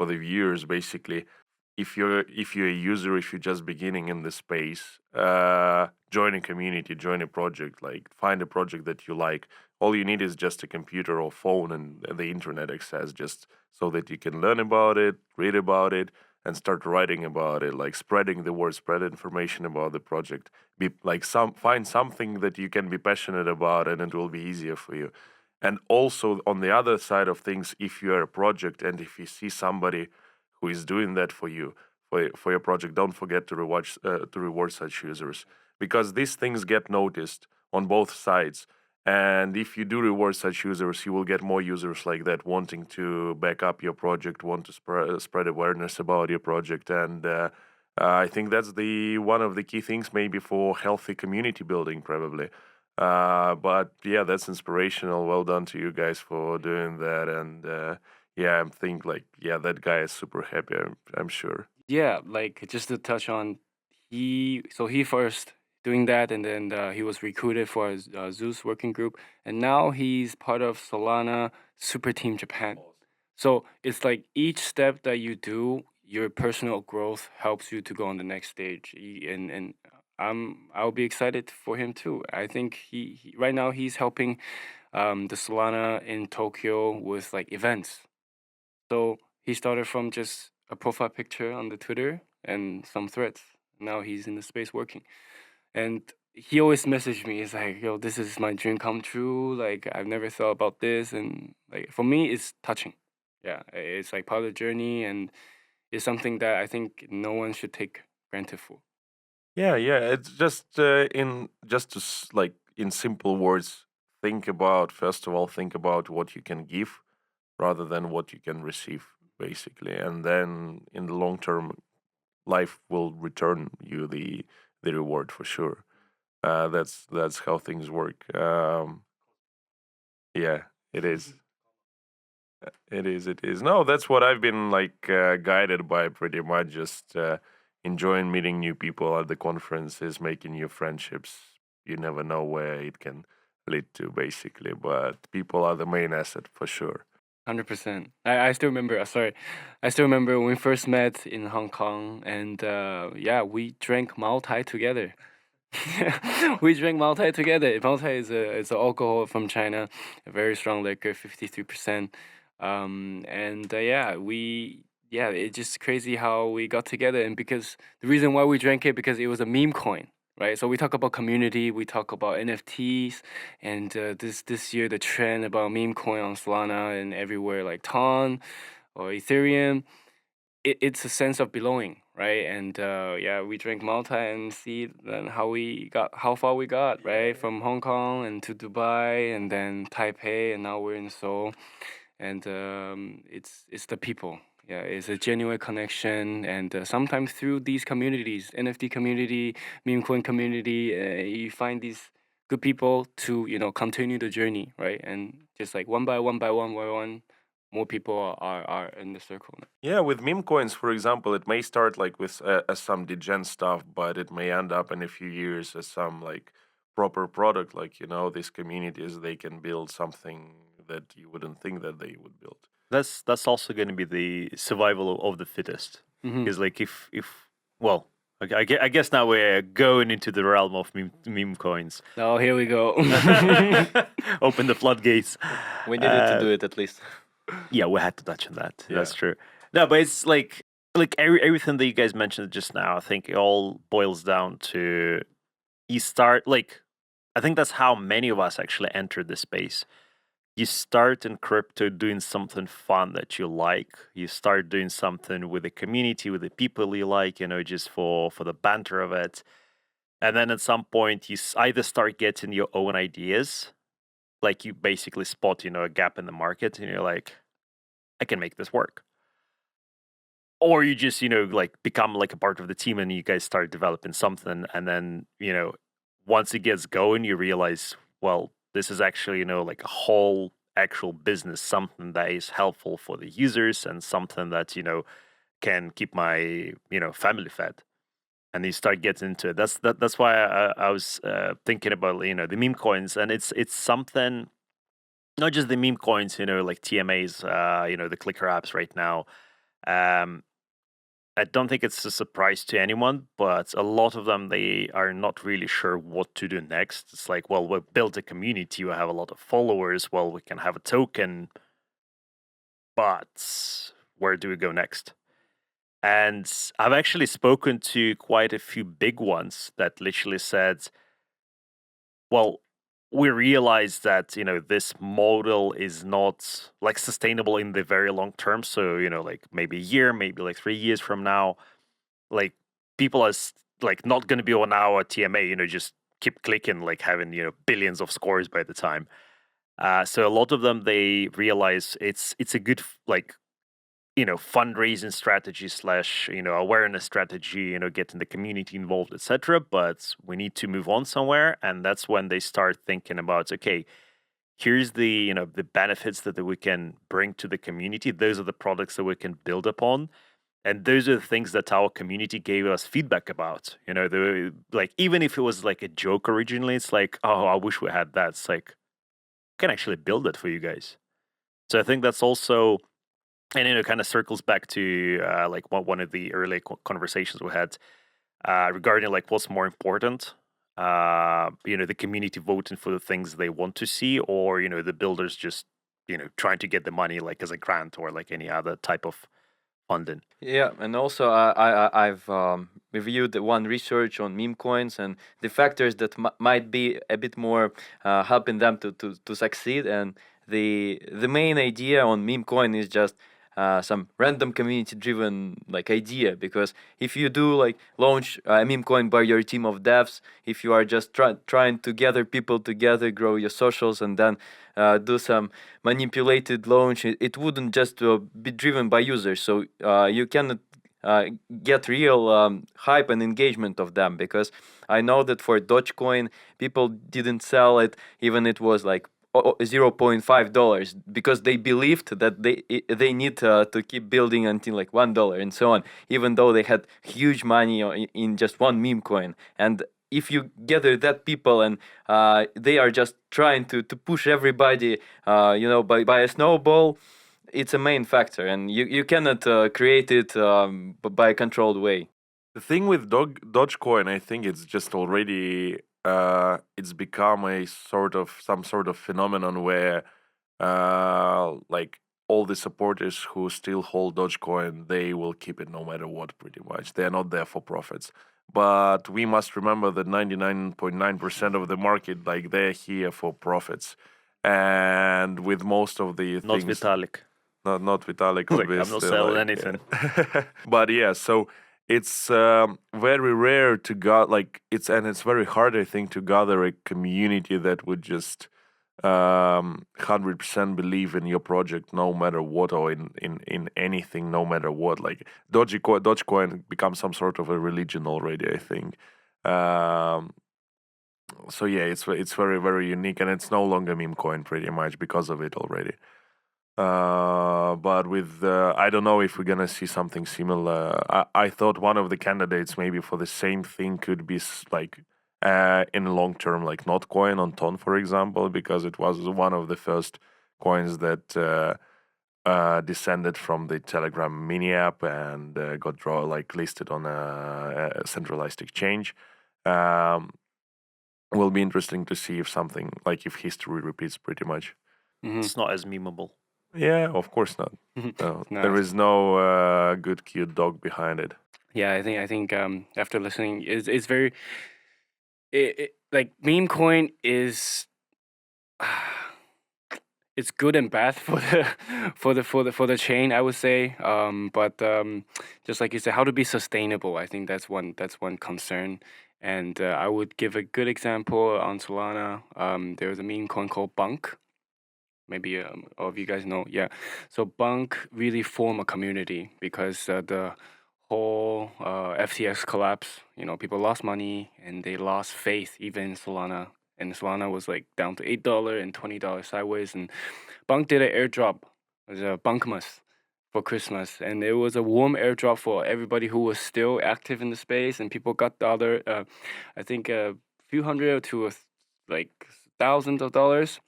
viewers, basically, if you're a user, if you're just beginning in the space, join a community, join a project, like find a project that you like. All you need is just a computer or phone and the internet access, just so that you can learn about it, read about it, and start writing about it, like spreading the word, spread information about the project. Be like find something that you can be passionate about, and it will be easier for you. And also on the other side of things, if you are a project and if you see somebody who is doing that for you, for your project, don't forget to reward such users, because these things get noticed on both sides. And if you do reward such users, you will get more users like that wanting to back up your project, want to spread awareness about your project. And I think that's the one of the key things maybe for healthy community building, probably. But yeah, that's inspirational. Well done to you guys for doing that. And yeah, I think like, yeah, that guy is super happy, I'm sure. Yeah, like just to touch on, he first doing that, and then he was recruited for a Zeus working group, and now he's part of Solana Super Team Japan. So it's like each step that you do, your personal growth helps you to go on the next stage. And I'll be excited for him too. I think he right now he's helping the Solana in Tokyo with like events. So he started from just a profile picture on the Twitter and some threads. Now he's in the space working. And he always messaged me. He's like, yo, this is my dream come true. Like, I've never thought about this. And like, for me, it's touching. Yeah, it's like part of the journey. And it's something that I think no one should take granted for. Yeah, it's just like in simple words, first of all, think about what you can give rather than what you can receive, basically. And then in the long term, life will return you the reward for sure. That's how things work. Yeah, it is. It is. It is. No, that's what I've been like guided by pretty much. Just enjoying meeting new people at the conferences, making new friendships. You never know where it can lead to, basically. But people are the main asset for sure. 100%. I still remember, sorry. I still remember when we first met in Hong Kong, and yeah, we drank Mao-Tai together. We drank Mao-Tai together. Mao-Tai is an alcohol from China, a very strong liquor, 53%. And yeah, it's just crazy how we got together. And because the reason why we drank it, because it was a meme coin, right? So we talk about community, we talk about NFTs, and this year the trend about meme coin on Solana and everywhere like Ton or Ethereum, it's a sense of belonging, right? And yeah, we drank Malta and see then how far we got, right? From Hong Kong and to Dubai and then Taipei, and now we're in Seoul. And it's the people. Yeah, it's a genuine connection, and sometimes through these communities, NFT community, meme coin community, you find these good people to continue the journey, right? And just like one by one, more people are in the circle now. Yeah, with meme coins, for example, it may start like with as some degen stuff, but it may end up in a few years as some like proper product. Like these communities, they can build something that you wouldn't think that they would build. That's also going to be the survival of the fittest. Because like if well, okay, I guess now we're going into the realm of meme coins. Oh, here we go. Open the floodgates. We needed to do it at least. Yeah, we had to touch on that. Yeah. That's true. No, but it's like everything that you guys mentioned just now, I think it all boils down to you start like I think that's how many of us actually entered the space. You start in crypto doing something fun that you like. You start doing something with the community, with the people you like, just for the banter of it. And then at some point, you either start getting your own ideas, like you basically spot, a gap in the market, and you're like, I can make this work. Or you just, like become like a part of the team and you guys start developing something. And then, once it gets going, you realize, well, this is actually, like a whole actual business, something that is helpful for the users and something that, can keep my, family fed. And you start getting into it. That's why I was thinking about, the meme coins. And it's something, not just the meme coins, like TMAs, the clicker apps right now. I don't think it's a surprise to anyone, but a lot of them, they are not really sure what to do next. It's like, well, we built a community, we have a lot of followers, well, we can have a token, but where do we go next? And I've actually spoken to quite a few big ones that literally said, well, we realize that, this model is not like sustainable in the very long term. So, like maybe a year, maybe like 3 years from now, like people are like not going to be on our TMA, just keep clicking, like having, billions of scores by the time. So a lot of them, they realize it's a good like fundraising strategy slash awareness strategy, getting the community involved, etc. But we need to move on somewhere, and that's when they start thinking about, okay, here's the the benefits that we can bring to the community. Those are the products that we can build upon, and those are the things that our community gave us feedback about. Like, even if it was like a joke originally, it's like, oh, I wish we had that. It's like, I can actually build it for you guys. So I think that's also, and it kind of circles back to like one of the early conversations we had regarding like what's more important, the community voting for the things they want to see, or the builders just trying to get the money like as a grant or like any other type of funding. Yeah, and also I've reviewed one research on meme coins and the factors that might be a bit more helping them to succeed. And the main idea on meme coin is just some random community driven like idea, because if you do like launch a meme coin by your team of devs, if you are just trying to gather people together, grow your socials, and then do some manipulated launch, it wouldn't just be driven by users. So you cannot get real hype and engagement of them, because I know that for Dogecoin people didn't sell it even it was like $0.5, because they believed that they need to keep building until like $1 and so on, even though they had huge money in just one meme coin. And if you gather that people and they are just trying to push everybody by a snowball, it's a main factor, and you cannot create it by a controlled way. The thing with Dogecoin, I think it's just already it's become some sort of phenomenon where like all the supporters who still hold Dogecoin, they will keep it no matter what, pretty much. They're not there for profits. But we must remember that 99.9% of the market, like, they're here for profits. And with most of the Not things, Vitalik. not Vitalik, Like, I'm obviously. not selling like, anything. yeah. But yeah, so it's very rare to it's very hard, I think, to gather a community that would just 100% believe in your project no matter what, or in anything no matter what. Like Dogecoin becomes some sort of a religion already, I think. So yeah, it's very, very unique, and it's no longer meme coin pretty much because of it already. But with I don't know if we're gonna see something similar. I thought one of the candidates maybe for the same thing could be like in long term, like Notcoin on Ton, for example, because it was one of the first coins that descended from the Telegram mini app and got listed on a centralized exchange. Will be interesting to see if history repeats pretty much. It's not as memeable. Yeah, of course not. No, No, there is no good cute dog behind it. Yeah, I think after listening, it's very like meme coin is it's good and bad for the chain, I would say. But just like you said, how to be sustainable, I think that's one concern. And I would give a good example on Solana. There was a meme coin called Bunk. Maybe all of you guys know. Yeah, so Bunk really formed a community because the whole FTX collapse. People lost money and they lost faith even in Solana. And Solana was like down to $8 and $20 sideways. And Bunk did an airdrop. It was a Bunkmas for Christmas, and it was a warm airdrop for everybody who was still active in the space. And people got the other, I think, a few hundred to like thousands of dollars.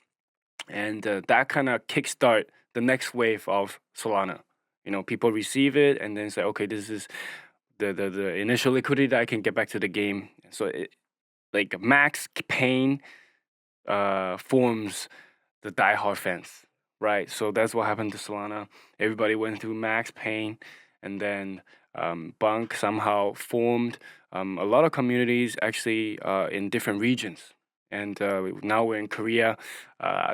And that kind of kickstart the next wave of Solana. People receive it and then say, okay, this is the initial liquidity that I can get back to the game. So like max pain forms the diehard fans, right? So that's what happened to Solana. Everybody went through max pain, and then Bank somehow formed a lot of communities actually in different regions. And now we're in Korea.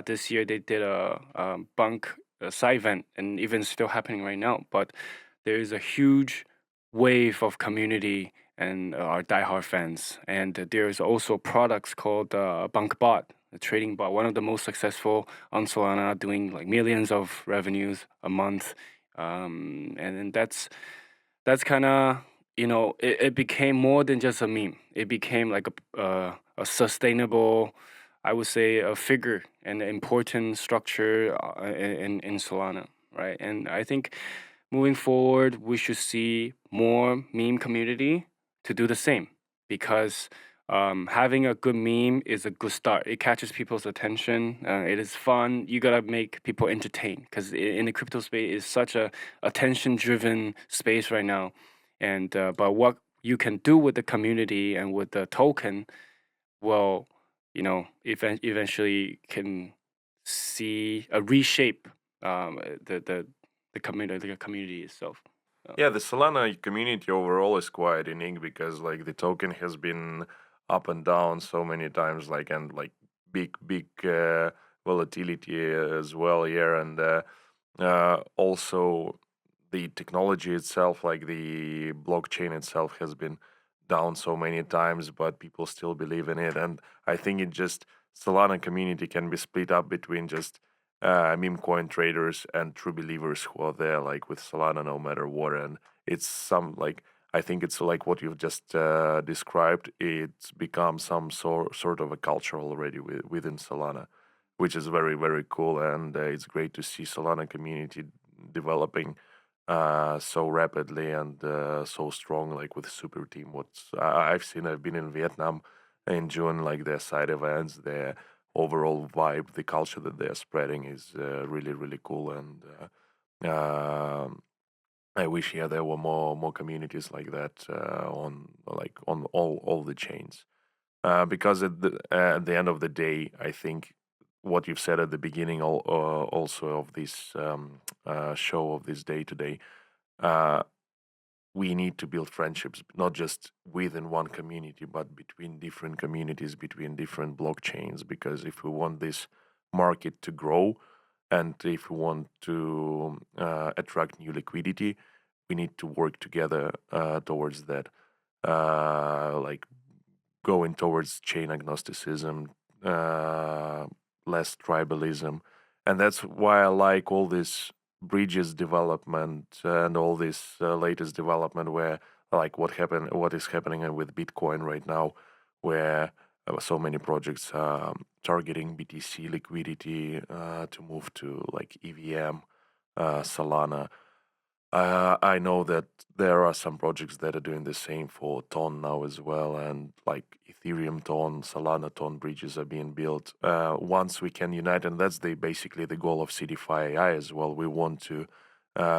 This year they did a Bank side event, and even still happening right now. But there is a huge wave of community and our diehard fans. And there's also products called BankBot, a trading bot, one of the most successful on Solana, doing like millions of revenues a month. And that's kind of, it became more than just a meme. It became like a sustainable, I would say, a figure and an important structure in Solana, right? And I think moving forward, we should see more meme community to do the same, because having a good meme is a good start. It catches people's attention. It is fun. You gotta make people entertained, because in the crypto space is such a attention-driven space right now. And but what you can do with the community and with the token, well, eventually can see a reshape the community itself. Yeah, the Solana community overall is quite unique because like the token has been up and down so many times, like and like big volatility as well here, and also the technology itself, like the blockchain itself, has been down so many times, but people still believe in it, and I think it just Solana community can be split up between just meme coin traders and true believers who are there like with Solana no matter what. And it's some like I think it's like what you've just described. It's become some sort of a culture already within Solana, which is very cool. And it's great to see Solana community developing so rapidly and so strong, like with super team. I've been in Vietnam in June, like their side events, their overall vibe, the culture that they're spreading is really cool. And I wish there were more communities like that on all the chains. Because at the end of the day, I think what you've said at the beginning also of this show, of this day today, we need to build friendships, not just within one community, but between different communities, between different blockchains. Because if we want this market to grow, and if we want to attract new liquidity, we need to work together towards that, like going towards chain agnosticism, less tribalism. And that's why I like all this bridges development and all this latest development, where like what is happening with Bitcoin right now, where so many projects targeting BTC liquidity to move to like EVM, Solana. I know that there are some projects that are doing the same for Ton now as well, and like Ethereum Ton, Solana Ton bridges are being built. Once we can unite, and that's basically the goal of CeDeFiAi as well. We want to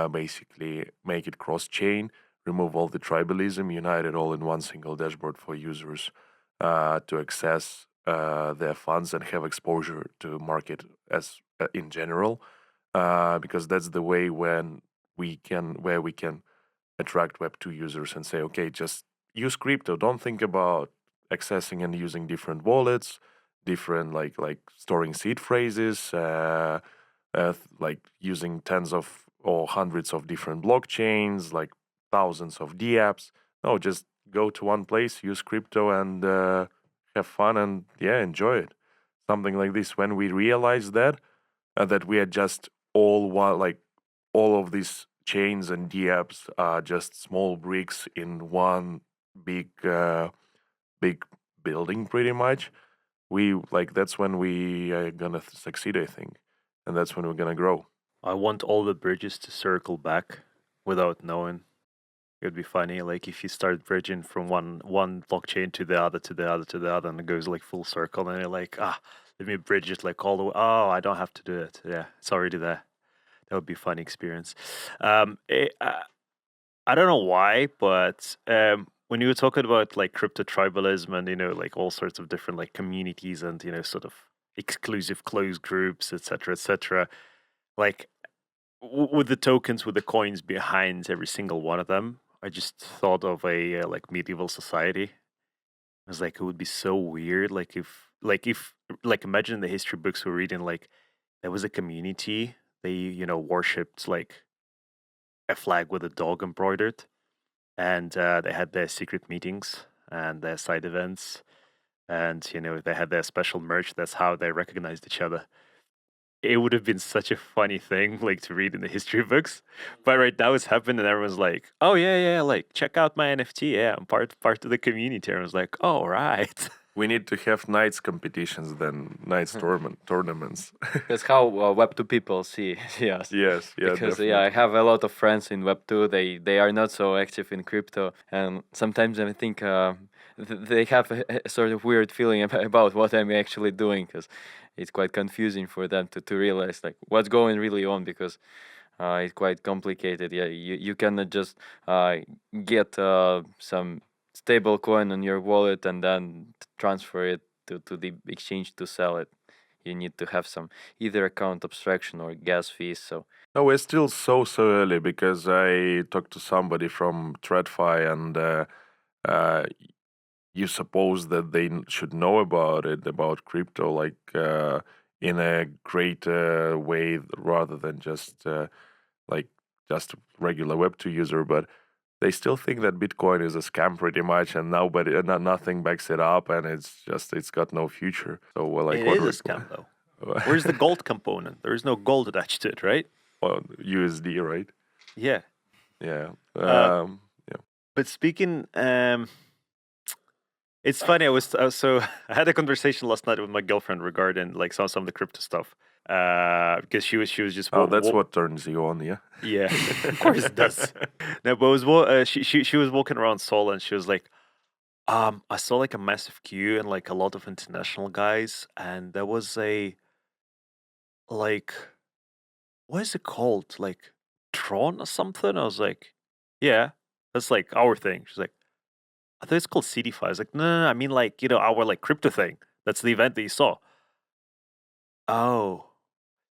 basically make it cross-chain, remove all the tribalism, unite it all in one single dashboard for users to access their funds and have exposure to market as in general, because that's the way where we can attract Web2 users and say, okay, just use crypto. Don't think about accessing and using different wallets, different like storing seed phrases, like using tens of or hundreds of different blockchains, like thousands of dApps. No, just go to one place, use crypto, and have fun and enjoy it. Something like this. When we realize that we are just all of these chains and dApps are just small bricks in one big building, pretty much. That's when we are gonna succeed, I think, and that's when we're gonna grow. I want all the bridges to circle back without knowing. It'd be funny, like if you start bridging from one blockchain to the other, to the other, to the other, and it goes like full circle, and you're like, let me bridge it like all the way. Oh, I don't have to do it. Yeah, it's already there. That would be a fun experience. I don't know why, but when you were talking about like crypto tribalism and like all sorts of different like communities and sort of exclusive closed groups, etc., like with the tokens, with the coins behind every single one of them, I just thought of a like medieval society. I was like, it would be so weird, like imagine the history books we're reading, like there was a community, they worshipped like a flag with a dog embroidered, and they had their secret meetings and their side events, and they had their special merch. That's how they recognized each other. It would have been such a funny thing like to read in the history books, but right now it's happened and everyone's like, oh yeah, like check out my NFT. Yeah, I'm part of the community. And I was like, oh right. We need to have nights competitions then, nights tournaments. That's how Web2 people see us. Yes, yeah, Because definitely. I have a lot of friends in Web2. They are not so active in crypto, and sometimes I think they have a sort of weird feeling about what I'm actually doing, because it's quite confusing for them to realize like what's going really on, because it's quite complicated. Yeah, you cannot just get some stable coin on your wallet and then transfer it to the exchange to sell it. You need to have some either account abstraction or gas fees. So No, we're still so early because I talked to somebody from TradFi and uh, you suppose that they should know about it, about crypto, like in a great way rather than just like just a regular Web2 user, but they still think that Bitcoin is a scam pretty much, and nobody, nothing backs it up, and it's got no future. So well, like It what is a we- scam though. Where's the gold component? There is no gold attached to it, right? well, USD, right? Yeah. Yeah. Uh, Yeah. But speaking, it's funny. So I had a conversation last night with my girlfriend regarding like some of the crypto stuff. Because she was just Oh, that's what turns you on, yeah. yeah, of course it does. No, but it was she was walking around Seoul and she was like, I saw like a massive queue and like a lot of international guys, and there was a like, what is it called? Like Tron or something? I was like, yeah, that's like our thing. She's like, I thought it's called CeDeFi. I was like, no, I mean like, our like crypto thing. That's the event that you saw. Oh,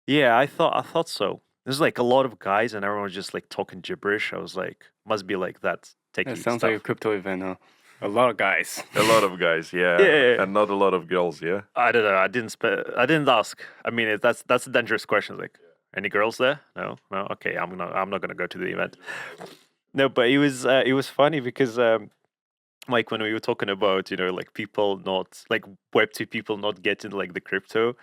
yeah, I thought so. There's like a lot of guys and everyone was just like talking gibberish. I was like, must be like that That techie sounds stuff. like a crypto event, huh? A lot of guys. A lot of guys, yeah. Yeah. And not a lot of girls, yeah. I don't know. I didn't ask. I mean, that's a dangerous question. Like, any girls there? No. Okay, I'm not gonna go to the event. No, but it was funny because like when we were talking about like people not like Web2 people not getting like the crypto,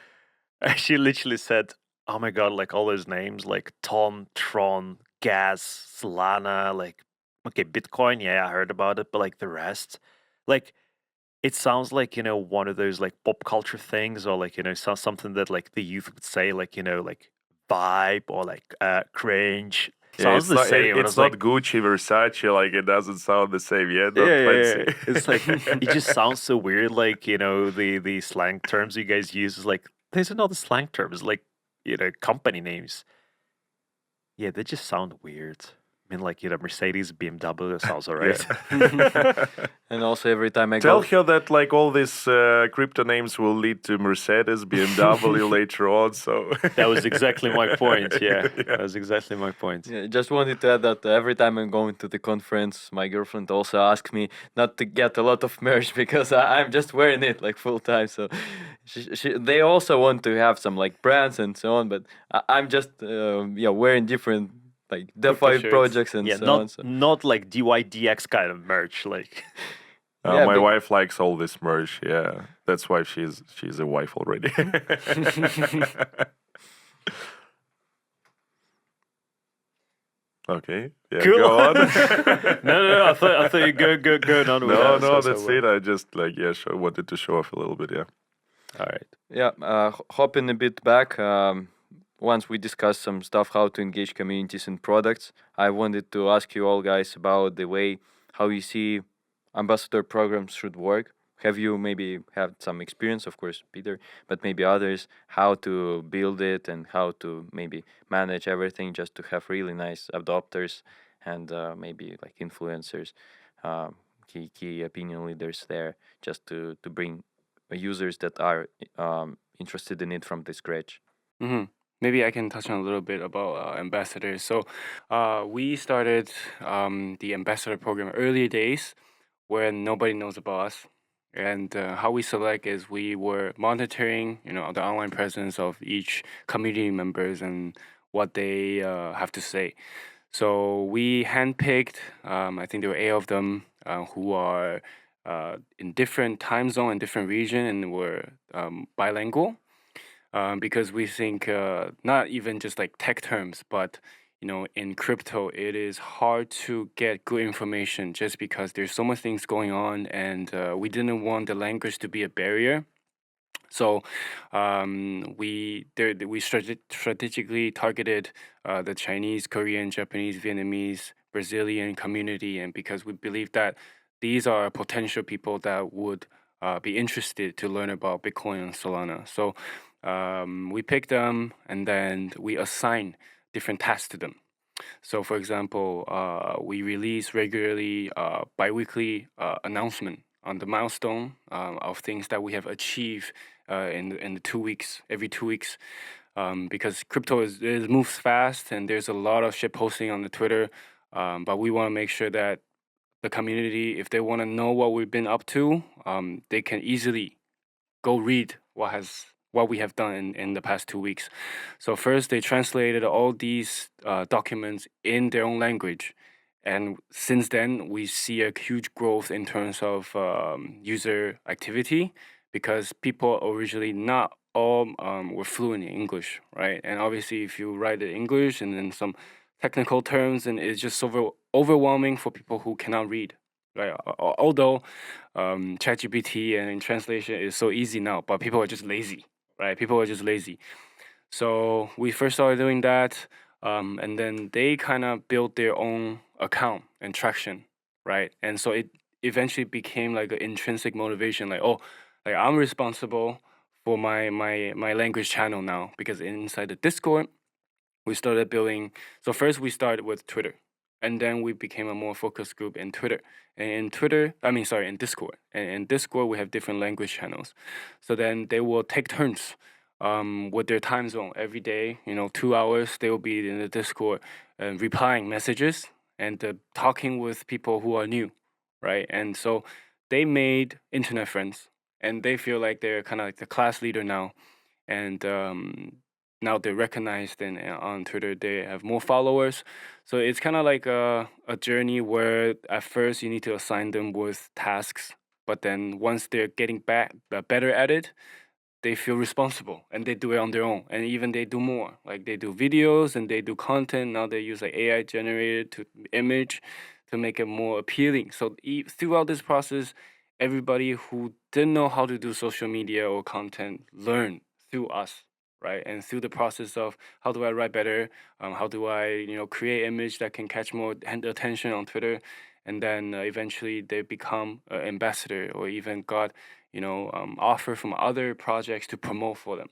she literally said, "Oh my god, like all those names like Tom, Tron, Gas, Solana, like okay, Bitcoin, yeah, I heard about it, but like the rest, like." It sounds like, one of those like pop culture things, or like, something that like the youth would say, like, like vibe or like cringe. Yeah, Sounds the same. And I it's was not like, Gucci, Versace, like it doesn't sound the same yet. Not yeah. fancy. It's like it just sounds so weird. Like, the slang terms you guys use is like there's another slang term. It's like, company names. Yeah, they just sound weird. I mean, like, Mercedes, BMW, sounds alright. Yeah. and also every time I Tell go, her that like all these crypto names will lead to Mercedes, BMW later on. So That was exactly my point. Yeah, that was exactly my point. yeah, just wanted to add that every time I'm going to the conference, my girlfriend also asks me not to get a lot of merch because I'm just wearing it like full time. So they also want to have some like brands and so on, but I'm just wearing different like DeFi shirts. projects and Yeah, so on. So. not like DYDX kind of merch. Like, Yeah, my big- wife likes all this merch. Yeah, that's why she's a wife already. Okay, yeah, Cool. go on. no. I thought you go on with that. No, so that's well. it. I just like wanted to show off a little bit. Yeah. All right. Yeah, hopping a bit back. Once we discussed some stuff, how to engage communities and products, I wanted to ask you all guys about the way how you see ambassador programs should work. Have you maybe had some experience, of course, Peter, but maybe others, how to build it and how to maybe manage everything just to have really nice adopters and maybe like influencers, key opinion leaders there, just to bring users that are interested in it from the scratch. Hmm. Maybe I can touch on a little bit about ambassadors. So we started the ambassador program early days when nobody knows about us. And how we select is we were monitoring, the online presence of each community members and what they have to say. So we handpicked, I think there were 8 of them who are in different time zone and different region and were bilingual. Because we think not even just like tech terms, but in crypto, it is hard to get good information just because there's so much things going on, and we didn't want the language to be a barrier. So we strategically targeted the Chinese, Korean, Japanese, Vietnamese, Brazilian community, and because we believe that these are potential people that would be interested to learn about Bitcoin and Solana. So we picked them and then we assign different tasks to them. So, for example, we release regularly biweekly announcement on the milestone of things that we have achieved in the 2 weeks, every 2 weeks, because crypto it moves fast and there's a lot of shit posting on the Twitter, but we want to make sure that the community, if they want to know what we've been up to, they can easily go read what we have done in the past 2 weeks. So first, they translated all these documents in their own language, and since then we see a huge growth in terms of user activity because people originally not all were fluent in English, right? And obviously, if you write in English and then some technical terms, and it's just so overwhelming for people who cannot read, right? Although ChatGPT and translation is so easy now, but people are just lazy, right? People are just lazy. So we first started doing that, and then they kind of built their own account and traction, right? And so it eventually became like an intrinsic motivation, like, oh, like I'm responsible for my language channel now because inside the Discord we started building. So first we started with Twitter, and then we became a more focused group in Twitter. And in Twitter, in Discord. And in Discord, we have different language channels. So then they will take turns with their time zone every day. 2 hours they will be in the Discord replying messages and talking with people who are new, right? And so they made internet friends, and they feel like they're kind of like the class leader now. And now they're recognized and on Twitter they have more followers. So it's kind of like a journey where at first you need to assign them with tasks, but then once they're getting better at it, they feel responsible and they do it on their own, and even they do more, like they do videos and they do content. Now they use like AI generated to image to make it more appealing. So throughout this process, everybody who didn't know how to do social media or content learned through us, right? And through the process of how do I write better, how do I create image that can catch more attention on Twitter, and then eventually they become an ambassador or even got offer from other projects to promote for them,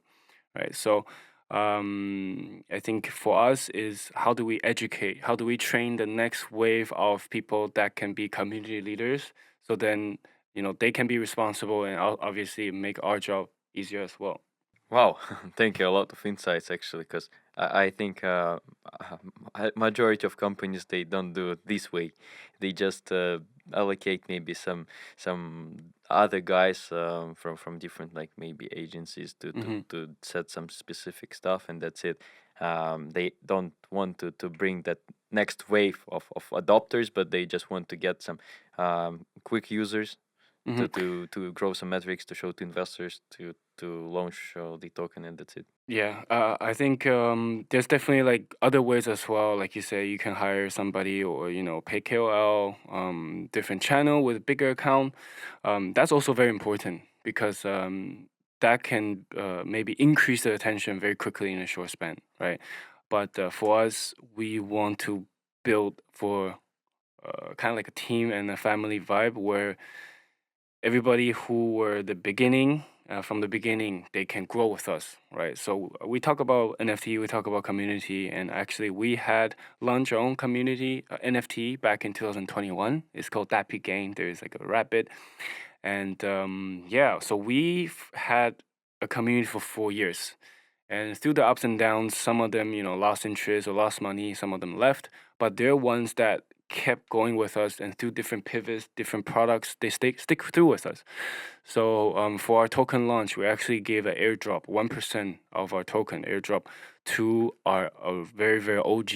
right? So I think for us is how do we educate, how do we train the next wave of people that can be community leaders, so then they can be responsible and obviously make our job easier as well. Wow, thank you. A lot of insights actually, because I think majority of companies they don't do it this way. They just allocate maybe some other guys from different like maybe agencies to set some specific stuff, and that's it. They don't want to bring that next wave of adopters, but they just want to get some quick users to grow some metrics to show to investors to launch the token, and that's it. Yeah, I think there's definitely like other ways as well. Like you say, you can hire somebody or pay KOL, different channel with bigger account. That's also very important because that can maybe increase the attention very quickly in a short span, right? But for us, we want to build for kind of like a team and a family vibe where everybody who were the beginning from the beginning, they can grow with us, right? So we talk about NFT, we talk about community, and actually we had launched our own community NFT back in 2021. It's called Dappy Game. There's like a rabbit, and yeah, so we've had a community for 4 years, And through the ups and downs, some of them, lost interest or lost money, some of them left, but they're ones that kept going with us, and through different pivots, different products, they stick through with us. So for our token launch, we actually gave an airdrop, 1% of our token airdrop to our very, very OG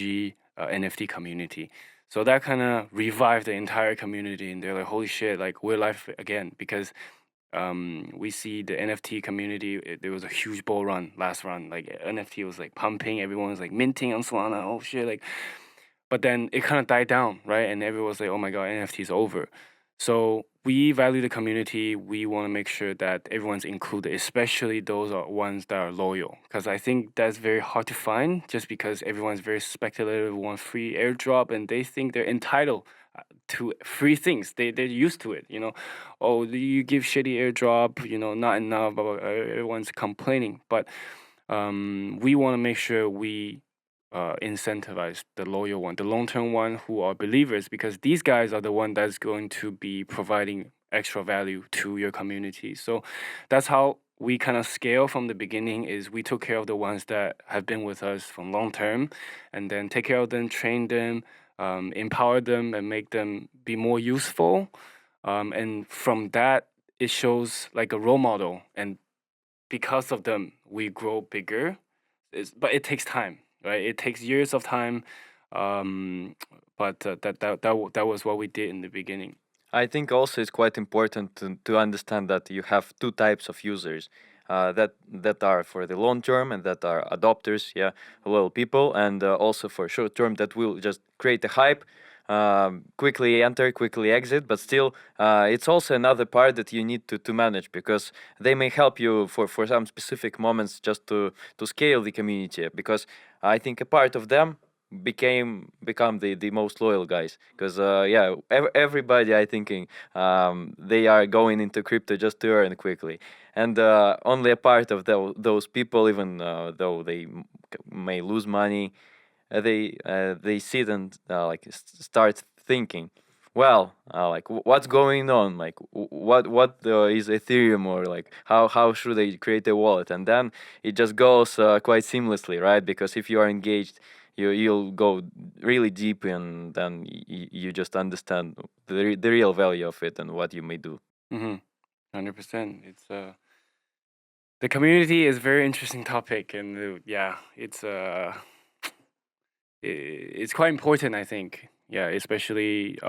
NFT community. So that kind of revived the entire community, and they're like, holy shit, like we're live again, because we see the NFT community. There was a huge bull run last run. Like NFT was like pumping, everyone was like minting on Solana. Oh shit, like. But then it kind of died down, right? And everyone was like, oh my god, NFT is over. So we value the community. We want to make sure that everyone's included, especially those are ones that are loyal. Because I think that's very hard to find, just because everyone's very speculative, want free airdrop, and they think they're entitled to free things. They're used to it, Oh, you give shitty airdrop, not enough. Blah, blah, blah. Everyone's complaining, but we want to make sure we incentivize the loyal one, the long-term one, who are believers, because these guys are the one that's going to be providing extra value to your community. So that's how we kind of scale from the beginning. Is we took care of the ones that have been with us from long term, and then take care of them, train them, empower them, and make them be more useful. And from that, it shows like a role model, and because of them, we grow bigger. But it takes time, right? It takes years of time. But that was what we did in the beginning. I think also it's quite important to understand that you have two types of users. That are for the long term and that are adopters, loyal people, and also for short term that will just create a hype, quickly enter, quickly exit. But still, it's also another part that you need to manage, because they may help you for some specific moments just to scale the community. Because I think a part of them become the most loyal guys, because everybody I thinking they are going into crypto just to earn quickly, and only a part of those people, even though they may lose money, they sit and start thinking, well, what's going on, like what is Ethereum, or like how should I create a wallet, and then it just goes quite seamlessly, right? Because if you are engaged, you'll go really deep, and then you just understand the real value of it and what you may do. 100%. It's the community is a very interesting topic, and it's quite important, I think. Yeah, especially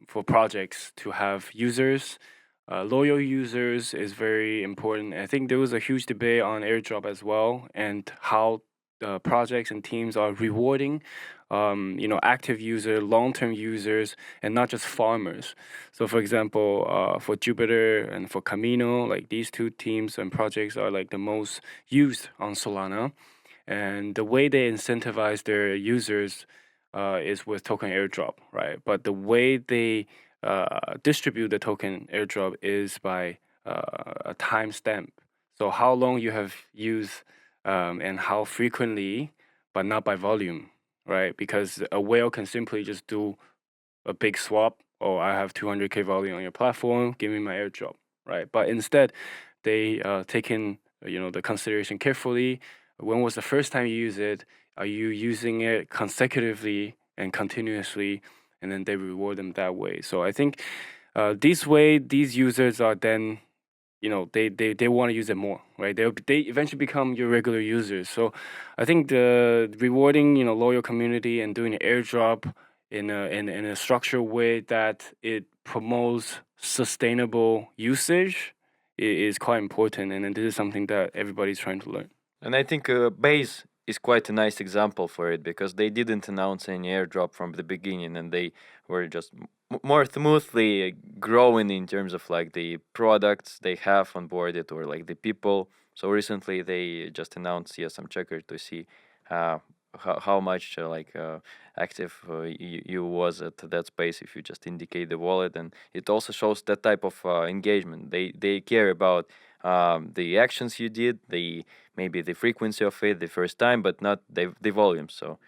for projects to have users. Loyal users is very important. I think there was a huge debate on airdrop as well, and how projects and teams are rewarding active user, long-term users, and not just farmers. So for example, for Jupiter and for Camino, like these two teams and projects are like the most used on Solana. And the way they incentivize their users is with token airdrop, right? But the way they distribute the token airdrop is by a timestamp. So how long you have used and how frequently, but not by volume, right? Because a whale can simply just do a big swap. Oh, I have 200K volume on your platform, give me my airdrop, right? But instead, they take in the consideration carefully. When was the first time you use it? Are you using it consecutively and continuously? And then they reward them that way. So I think this way, these users are then, they want to use it more, right? They eventually become your regular users. So I think the rewarding, loyal community and doing an airdrop in a structured way that it promotes sustainable usage is quite important. And then this is something that everybody's trying to learn. And I think Base is quite a nice example for it, because they didn't announce any airdrop from the beginning, and they were just more smoothly growing in terms of like the products they have onboarded, or like the people. So recently they just announced some checker to see how much active you was at that space if you just indicate the wallet, and it also shows that type of engagement. They care about the actions you did, maybe the frequency of it the first time, but not the volume. So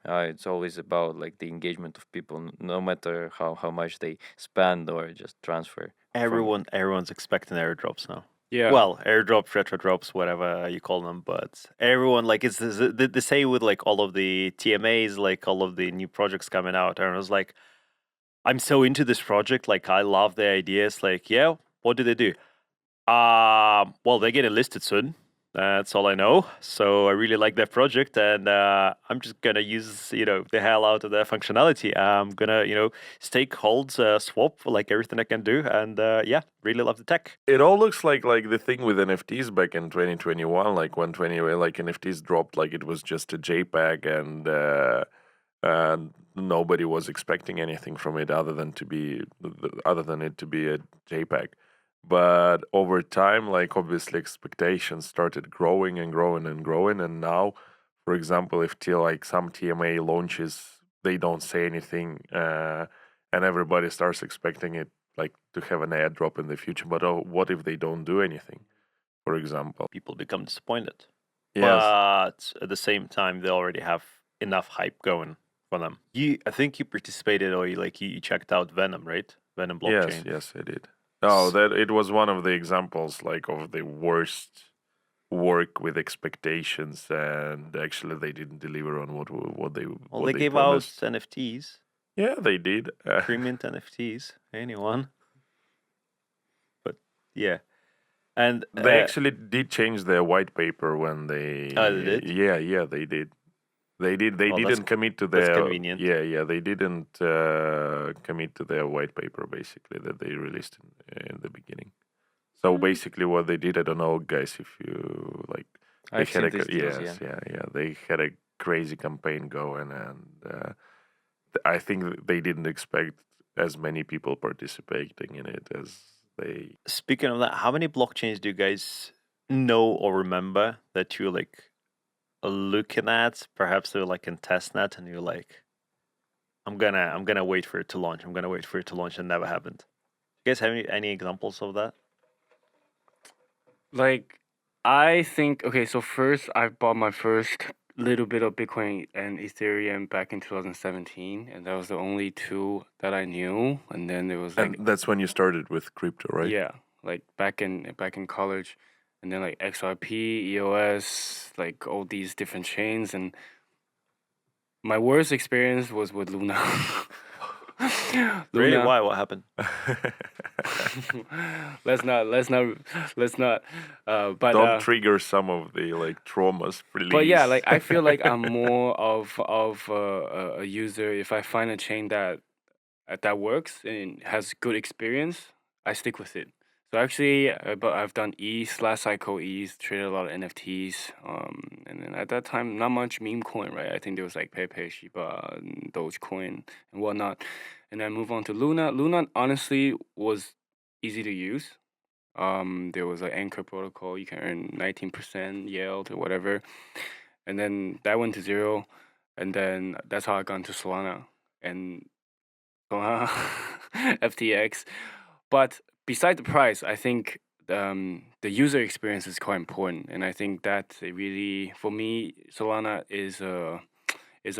it's always about like the engagement of people, no matter how much they spend or just transfer. Everyone's expecting airdrops now. Yeah. Well, airdrops, retro drops, whatever you call them, but everyone like it's the same with like all of the TMAs, like all of the new projects coming out. And I was like, I'm so into this project, like I love the ideas. Like, yeah, what do they do? Well, they're getting listed soon. That's all I know. So I really like that project, and I'm just gonna use the hell out of their functionality. I'm gonna stake, hold, swap, like everything I can do, and yeah, really love the tech. It all looks like the thing with NFTs back in 2021, like 120, where like NFTs dropped, like it was just a JPEG, and nobody was expecting anything from it other than it to be a JPEG. But over time, like obviously expectations started growing and growing and growing, and now, for example, if till like some TMA launches, they don't say anything, and everybody starts expecting it like to have an airdrop in the future. But what if they don't do anything? For example, People become disappointed. yes, But at the same time, they already have enough hype going for them. I think you participated, or you checked out Venom, right? Venom blockchain. yes, I did. Oh, that it was one of the examples like of the worst work with expectations, and actually they didn't deliver on what they Well, what they they gave promised. out NFTs, Yeah, they did. premium NFTs. Anyone? But yeah, and They actually did change their white paper when they. they did? Yeah, they did. They did. They Well, that's didn't commit to that's their. convenient. Yeah. They didn't commit to their white paper basically that they released in the beginning. So basically, what they did, I don't know, guys, if you like, they I've had seen these deals, yes, yeah. yeah. They had a crazy campaign going, and I think they didn't expect as many people participating in it as they. Speaking of that, how many blockchains do you guys know or remember that you're like looking at? Perhaps they're like in testnet, and you're like, I'm gonna wait for it to launch. I'm gonna wait for it to launch, and never happened. You guys have any examples of that? Like, I think, okay, so first I bought my first little bit of Bitcoin and Ethereum back in 2017, and that was the only two that I knew. And then there was like, And that's when you started with crypto, right? yeah, like back in college, and then like XRP, EOS, like all these different chains. And my worst experience was with Luna. Really? Luna. Why? What happened? let's not. But Don't trigger some of the like traumas, please. But yeah, like I feel like I'm more of a user. If I find a chain that works and has good experience, I stick with it. So actually, but I've done ETH last cycle. ETH traded a lot of NFTs. And then at that time, not much meme coin, right? I think there was like Pepe, Shiba, and Dogecoin, and whatnot. And then move on to Luna. Luna honestly was easy to use. There was an Anchor protocol. You can earn 19% yield or whatever, and then that went to zero, and then that's how I got into Solana and Solana FTX. But beside the price, I think the user experience is quite important, and I think that it really, for me, Solana is a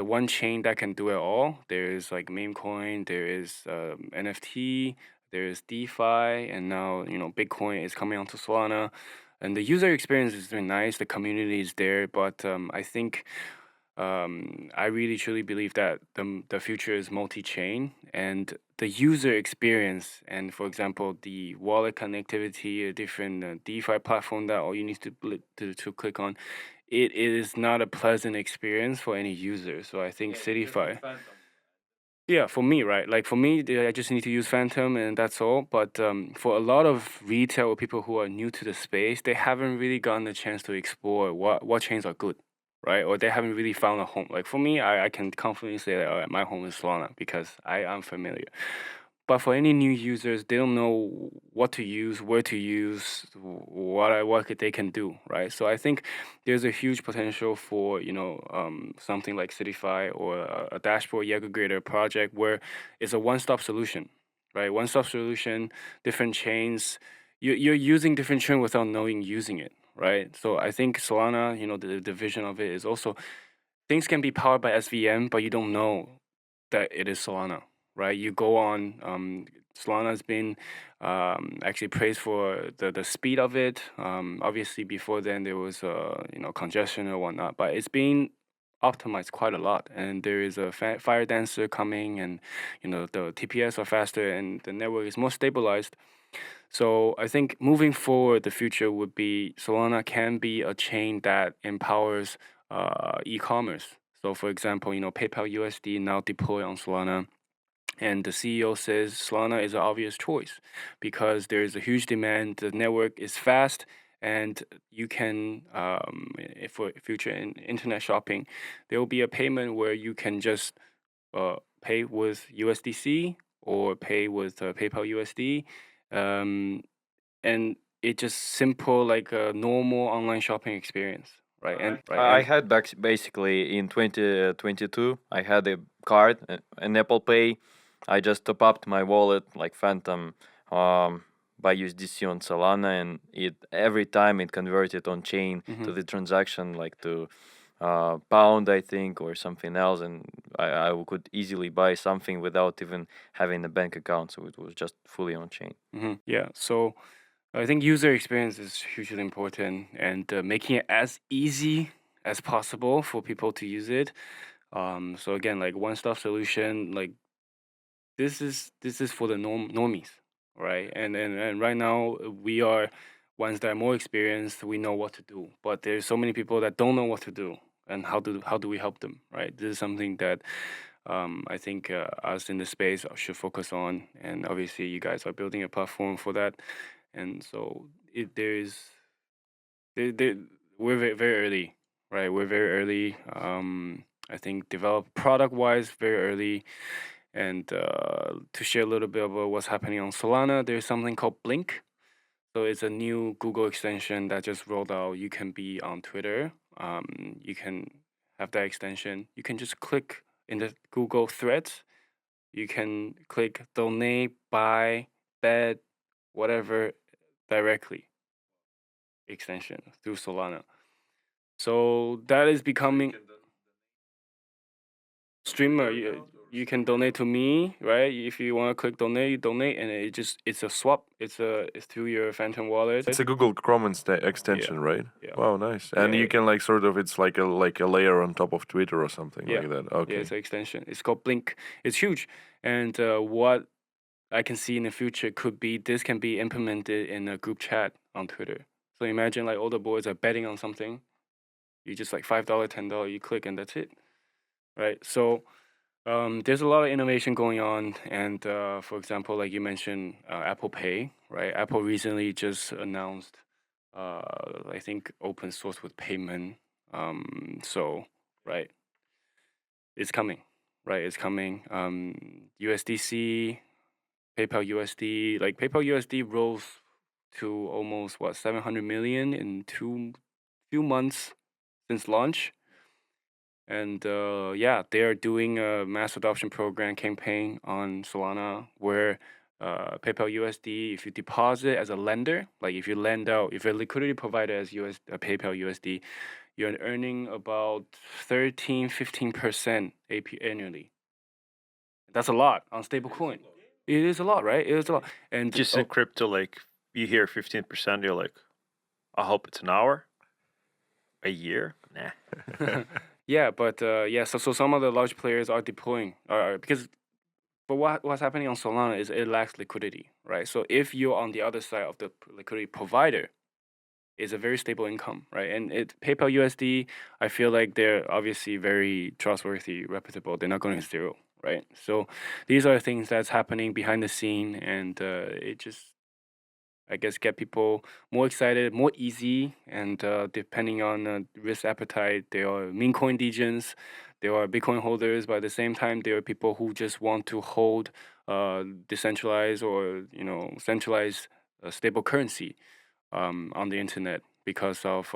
one chain that can do it all. There is like meme coin, there is NFT, there is DeFi, and now Bitcoin is coming onto Solana, and the user experience is very nice. The community is there, but I think I really truly believe that the future is multi-chain, and the user experience, and for example, the wallet connectivity, a different DeFi platform that all you need to click on, it is not a pleasant experience for any user. So I think CeDeFi. Yeah, for me, right? Like for me, I just need to use Phantom and that's all. But for a lot of retail or people who are new to the space, they haven't really gotten the chance to explore what chains are good, right? Or they haven't really found a home. Like for me, I can confidently say that all right, my home is Solana because I'm familiar. But for any new users, they don't know what to use, where to use, what they can do, right? So I think there's a huge potential for something like CeDeFi or a dashboard aggregator project where it's a one-stop solution, right? One-stop solution, different chains. You're using different chain without knowing using it, right? So I think Solana, the vision of it is also things can be powered by SVM, but you don't know that it is Solana, right? You go on Solana has been actually praised for the speed of it. Obviously, before then there was congestion or whatnot, but it's been optimized quite a lot. And there is a fire dancer coming, and the TPS are faster, and the network is more stabilized. So I think moving forward, the future would be Solana can be a chain that empowers e-commerce. So for example, PayPal USD now deploy on Solana. And the CEO says Solana is an obvious choice because there is a huge demand. The network is fast, and you can, for future in internet shopping, there will be a payment where you can just pay with USDC or pay with PayPal USD, and it's just simple like a normal online shopping experience, right? I had basically in 2022, I had a card, an Apple Pay. I just top up my wallet like Phantom by USDC on Solana, and it every time it converted on chain to the transaction like to pound, I think, or something else, and I could easily buy something without even having a bank account. So it was just fully on chain. Yeah, so I think user experience is hugely important, and making it as easy as possible for people to use it. So again, like one-stop solution, like this is for the normies, right? And right now we are ones that are more experienced. We know what to do, but there's so many people that don't know what to do, and how do we help them, right? This is something that I think us in the space should focus on, and obviously you guys are building a platform for that, and so we're very, very early, right? We're very early. I think develop product wise very early. And to share a little bit about what's happening on Solana, there's something called Blink. So it's a new Google extension that just rolled out. You can be on Twitter. You can have that extension. You can just click in the Google Threads. You can click donate, buy, bet, whatever directly extension through Solana. So that is becoming streamer. You can donate to me, right? If you want to click donate, you donate, and it's a swap. It's through your Phantom wallet. It's a Google Chrome extension, right? Yeah. Wow, nice. And Yeah, you can like sort of, it's like a layer on top of Twitter or something Yeah. like that. Yeah, Okay. it's an extension. It's called Blink. It's huge, and what I can see in the future could be this can be implemented in a group chat on Twitter. So imagine like all the boys are betting on something. You just like $5, $10, you click, and that's it, right? So there's a lot of innovation going on, and for example, like you mentioned, Apple Pay, right? Apple recently just announced, I think, open source with payment. So, right, it's coming, right? It's coming. USDC, PayPal USD, like PayPal USD rose to almost 700 million in few months since launch. And yeah, they are doing a mass adoption program campaign on Solana where PayPal USD, if you deposit as a lender, like if you lend out, if you're a liquidity provider as PayPal USD, you're earning about 13-15% AP annually. That's a lot on stablecoin. It is a lot, right? It is a lot. And Just in crypto, like you hear 15%, you're like, I hope it's an hour, a year. Nah. yeah, but yeah, so some of the large players are deploying, because. But what's happening on Solana is it lacks liquidity, right? So if you're on the other side of the liquidity provider, it's a very stable income, right? And PayPal USD, I feel like they're obviously very trustworthy, reputable. They're not going to zero, right? So these are things that's happening behind the scene, and it just, I guess, get people more excited, more easy, and depending on risk appetite, there are meme coin degens, there are Bitcoin holders, but at the same time, there are people who just want to hold decentralized or centralized stable currency on the internet because of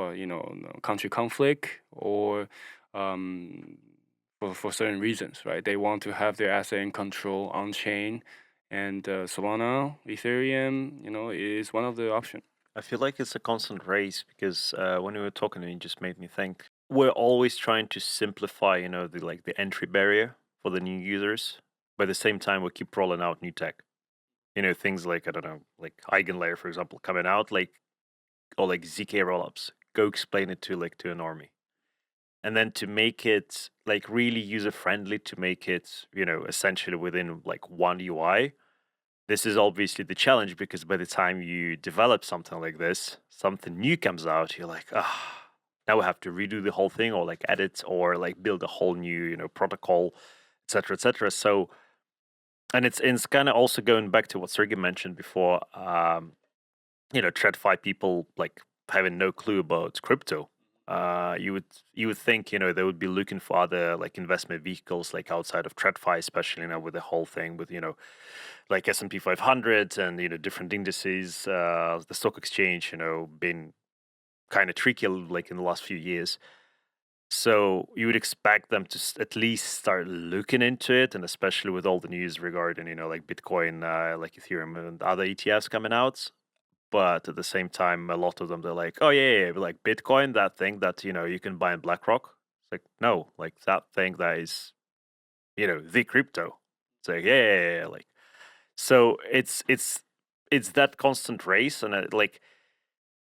country conflict or for certain reasons, right? They want to have their asset in control on chain, and Solana, Ethereum, is one of the options. I feel like it's a constant race because when we were talking, it just made me think we're always trying to simplify, the entry barrier for the new users. But at the same time, we keep rolling out new tech. things like, I don't know, like Eigenlayer, for example, coming out, like, or like ZK rollups. Go explain it to a normie. And then to make it like really user friendly, to make it, essentially within like one UI. This is obviously the challenge, because by the time you develop something like this, something new comes out, you're like, now we have to redo the whole thing, or like edit, or like build a whole new, protocol, etc., etc. So, and it's kind of also going back to what Sergey mentioned before. TradFi people like having no clue about crypto. You would think they would be looking for other like investment vehicles like outside of TradFi, especially with the whole thing with like S&P 500 and different indices, the stock exchange been kind of tricky like in the last few years. So you would expect them to at least start looking into it, and especially with all the news regarding like Bitcoin, like Ethereum and other ETFs coming out. But at the same time, a lot of them, they're like, oh, yeah, like Bitcoin, that thing that, you can buy in BlackRock. It's like, no, like that thing that is, the crypto. It's like, yeah. Like, so it's that constant race. And like,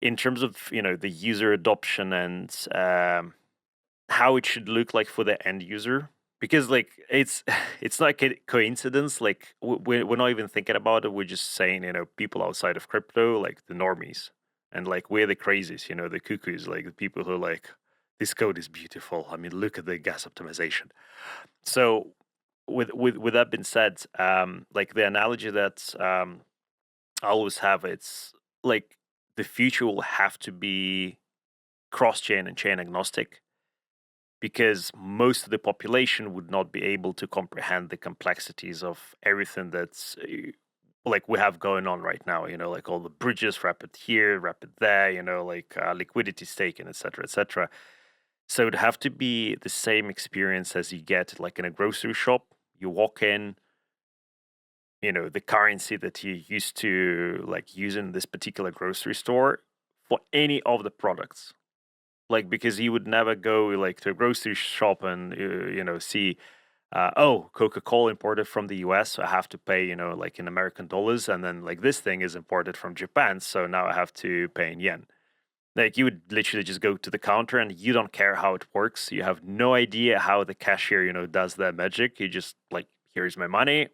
in terms of, the user adoption and how it should look like for the end user, because like it's not a coincidence. Like we're not even thinking about it. We're just saying people outside of crypto, like the normies, and like we're the crazies, the cuckoos, like the people who are like, this code is beautiful. I mean, look at the gas optimization. So with that being said, like the analogy that I always have, it's like the future will have to be cross chain and chain agnostic, because most of the population would not be able to comprehend the complexities of everything that's like we have going on right now, like all the bridges, rapid here, rapid there, like liquidity staking, etc., etc. So it'd have to be the same experience as you get like in a grocery shop. You walk in, the currency that you used to like use in this particular grocery store for any of the products, like because you would never go like to a grocery shop and see Coca-Cola imported from the US, so I have to pay like in American dollars, and then like this thing is imported from Japan, so now I have to pay in yen. Like you would literally just go to the counter and you don't care how it works. You have no idea how the cashier does that magic. You just like, here's my money,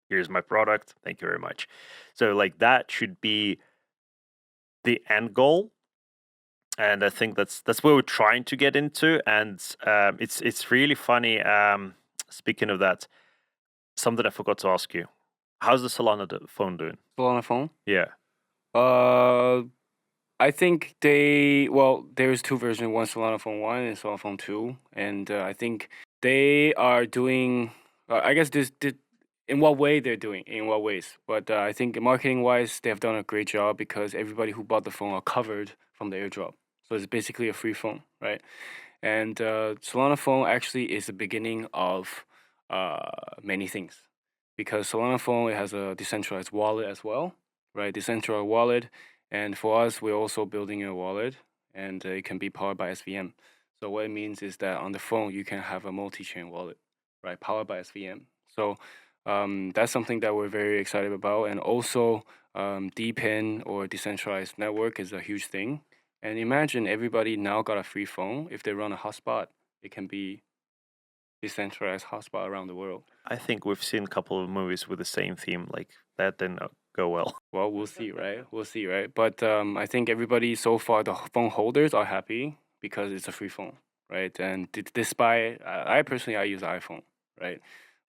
here's my product, thank you very much. So like that should be the end goal, and I think that's where we're trying to get into. And it's really funny. Speaking of that, something I forgot to ask you: how's the Solana phone doing? Solana phone? Yeah. I think there's two versions: one Solana phone 1 and Solana phone 2, and I think they are doing. I guess in what way they're doing, in what ways, but I think marketing wise they have done a great job, because everybody who bought the phone are covered from the airdrop. So it's basically a free phone, right? And Solana phone actually is the beginning of many things, because Solana phone, it has a decentralized wallet as well, right? Decentralized wallet, and for us, we're also building a wallet, and it can be powered by SVM. So what it means is that on the phone you can have a multi-chain wallet, right, powered by SVM. So that's something that we're very excited about, and also DePIN or decentralized network is a huge thing. And imagine everybody now got a free phone. If they run a hotspot, it can be decentralized hotspot around the world. I think we've seen a couple of movies with the same theme, like that didn't go well. Well, we'll see, right? We'll see, right? But I think everybody so far, the phone holders are happy because it's a free phone, right? And despite, I personally, I use iPhone, right?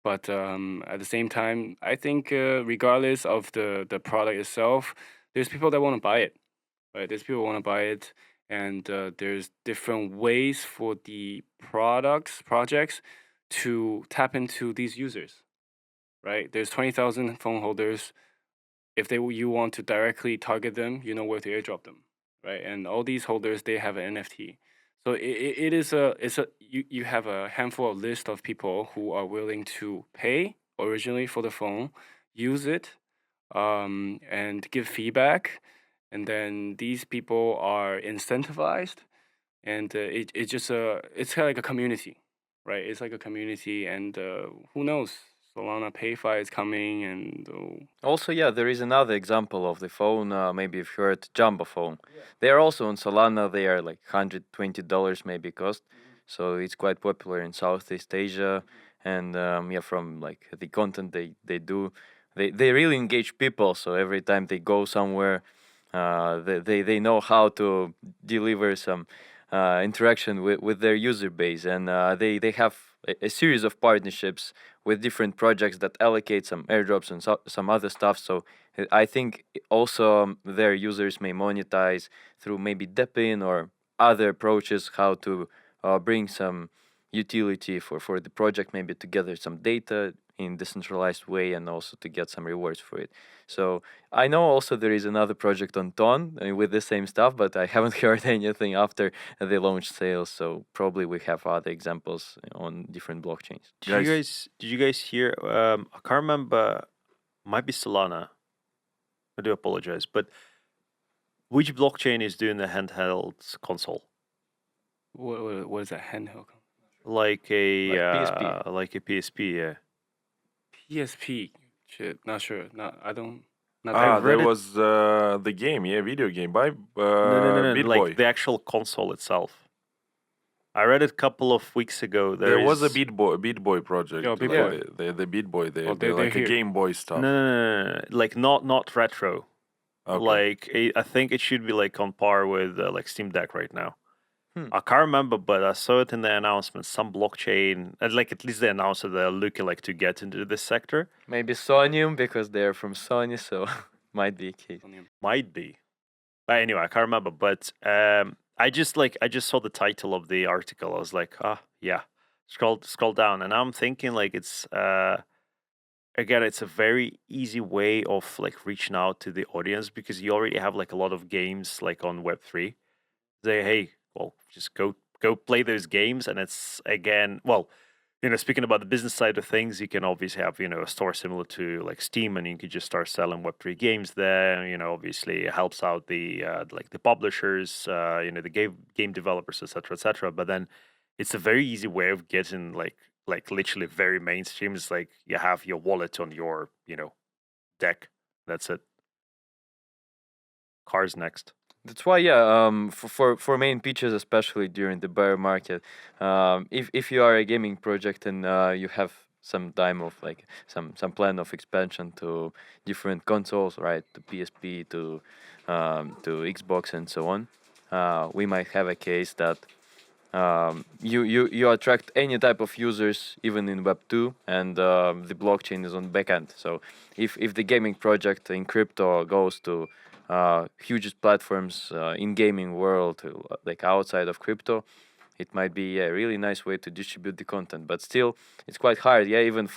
But at the same time, I think regardless of the product itself, there's people that want to buy it, right? There's people who want to buy it, and there's different ways for the projects to tap into these users, right? There's 20,000 phone holders. If you want to directly target them, you know where to airdrop them, right? And all these holders, they have an NFT. So you have a handful of list of people who are willing to pay originally for the phone, use it, and give feedback, and then these people are incentivized, and it's kind of like a community, right? It's like a community, and who knows? Solana PayFi is coming, and Also, yeah, there is another example of the phone. Maybe you've heard Jumbo phone. They are also on Solana. They are like $120 maybe cost. So it's quite popular in Southeast Asia. And yeah, from like the content they do, they really engage people. So every time they go somewhere, they know how to deliver some interaction with their user base. And they have a series of partnerships with different projects that allocate some airdrops and some other stuff. So I think also their users may monetize through maybe Depin or other approaches how to bring some utility for the project, maybe to gather some data in decentralized way and also to get some rewards for it. So I know also there is another project on Ton with the same stuff, but I haven't heard anything after they launched sales. So probably we have other examples on different blockchains. Did you guys hear? I can't remember. Might be Solana. I do apologize, but which blockchain is doing the handheld console? what is that handheld? Like a PSP. like a PSP, yeah. PSP. Shit, not sure. Not I don't. Not I've There read it- was the game, video game by No, Beat like Boy. the actual console itself. I read it a couple of weeks ago. There was a is- Beat Boy project. Yeah, Beat like Boy. The Beat Boy, Oh, they're like a here. Game Boy stuff. No, like not retro. Okay. Like I think it should be like on par with like Steam Deck right now. Hmm. I can't remember, but I saw it in the announcement. Some blockchain, like at least they announced that they're looking like to get into this sector. Maybe Sonium because they're from Sony, so might be a case. Might be, but anyway, I can't remember. But I just saw the title of the article. I was like, yeah. Scroll down, and I'm thinking like it's again, it's a very easy way of like reaching out to the audience because you already have like a lot of games like on Web3. Say, hey, well, just go play those games, and it's again, well, speaking about the business side of things, you can obviously have a store similar to like Steam, and you could just start selling Web3 games there. Obviously it helps out the like the publishers, the game developers, etc. But then it's a very easy way of getting like literally very mainstream. It's like you have your wallet on your deck. That's it. Cars next. That's why, yeah, for main pitches, especially during the bear market, if you are a gaming project and you have some time of like some plan of expansion to different consoles, right, to PSP, to Xbox and so on, we might have a case that you attract any type of users, even in Web 2, and the blockchain is on backend. So if the gaming project in crypto goes to hugest platforms in gaming world, like outside of crypto, it might be a really nice way to distribute the content. But still, it's quite hard. Yeah, even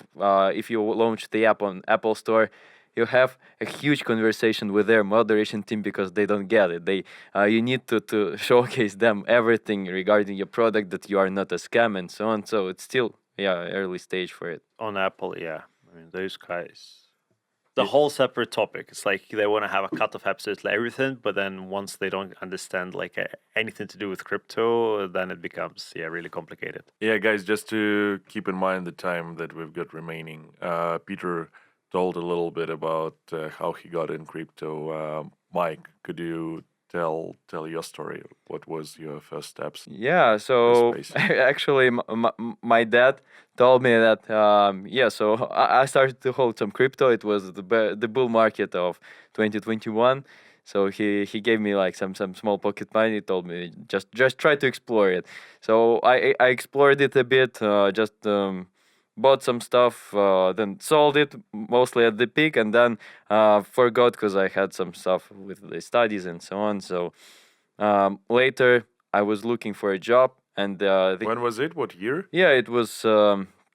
if you launch the app on Apple Store, you have a huge conversation with their moderation team because they don't get it. You need to showcase them everything regarding your product, that you are not a scam and so on. So it's still early stage for it. On Apple, yeah. I mean, those guys. The whole separate topic. It's like they want to have a cut of absolutely everything, but then once they don't understand like anything to do with crypto, then it becomes really complicated. Yeah, guys, just to keep in mind the time that we've got remaining, Peter told a little bit about how he got in crypto. Mike, could you tell your story? What was your first steps? Yeah, so space. actually, my dad told me that so I started to hold some crypto. It was the bull market of 2021. So he gave me like some small pocket money. He told me just try to explore it. So I explored it a bit. Just bought some stuff, then sold it mostly at the peak, and then forgot because I had some stuff with the studies and so on. So later I was looking for a job, and When was it? What year? yeah, it was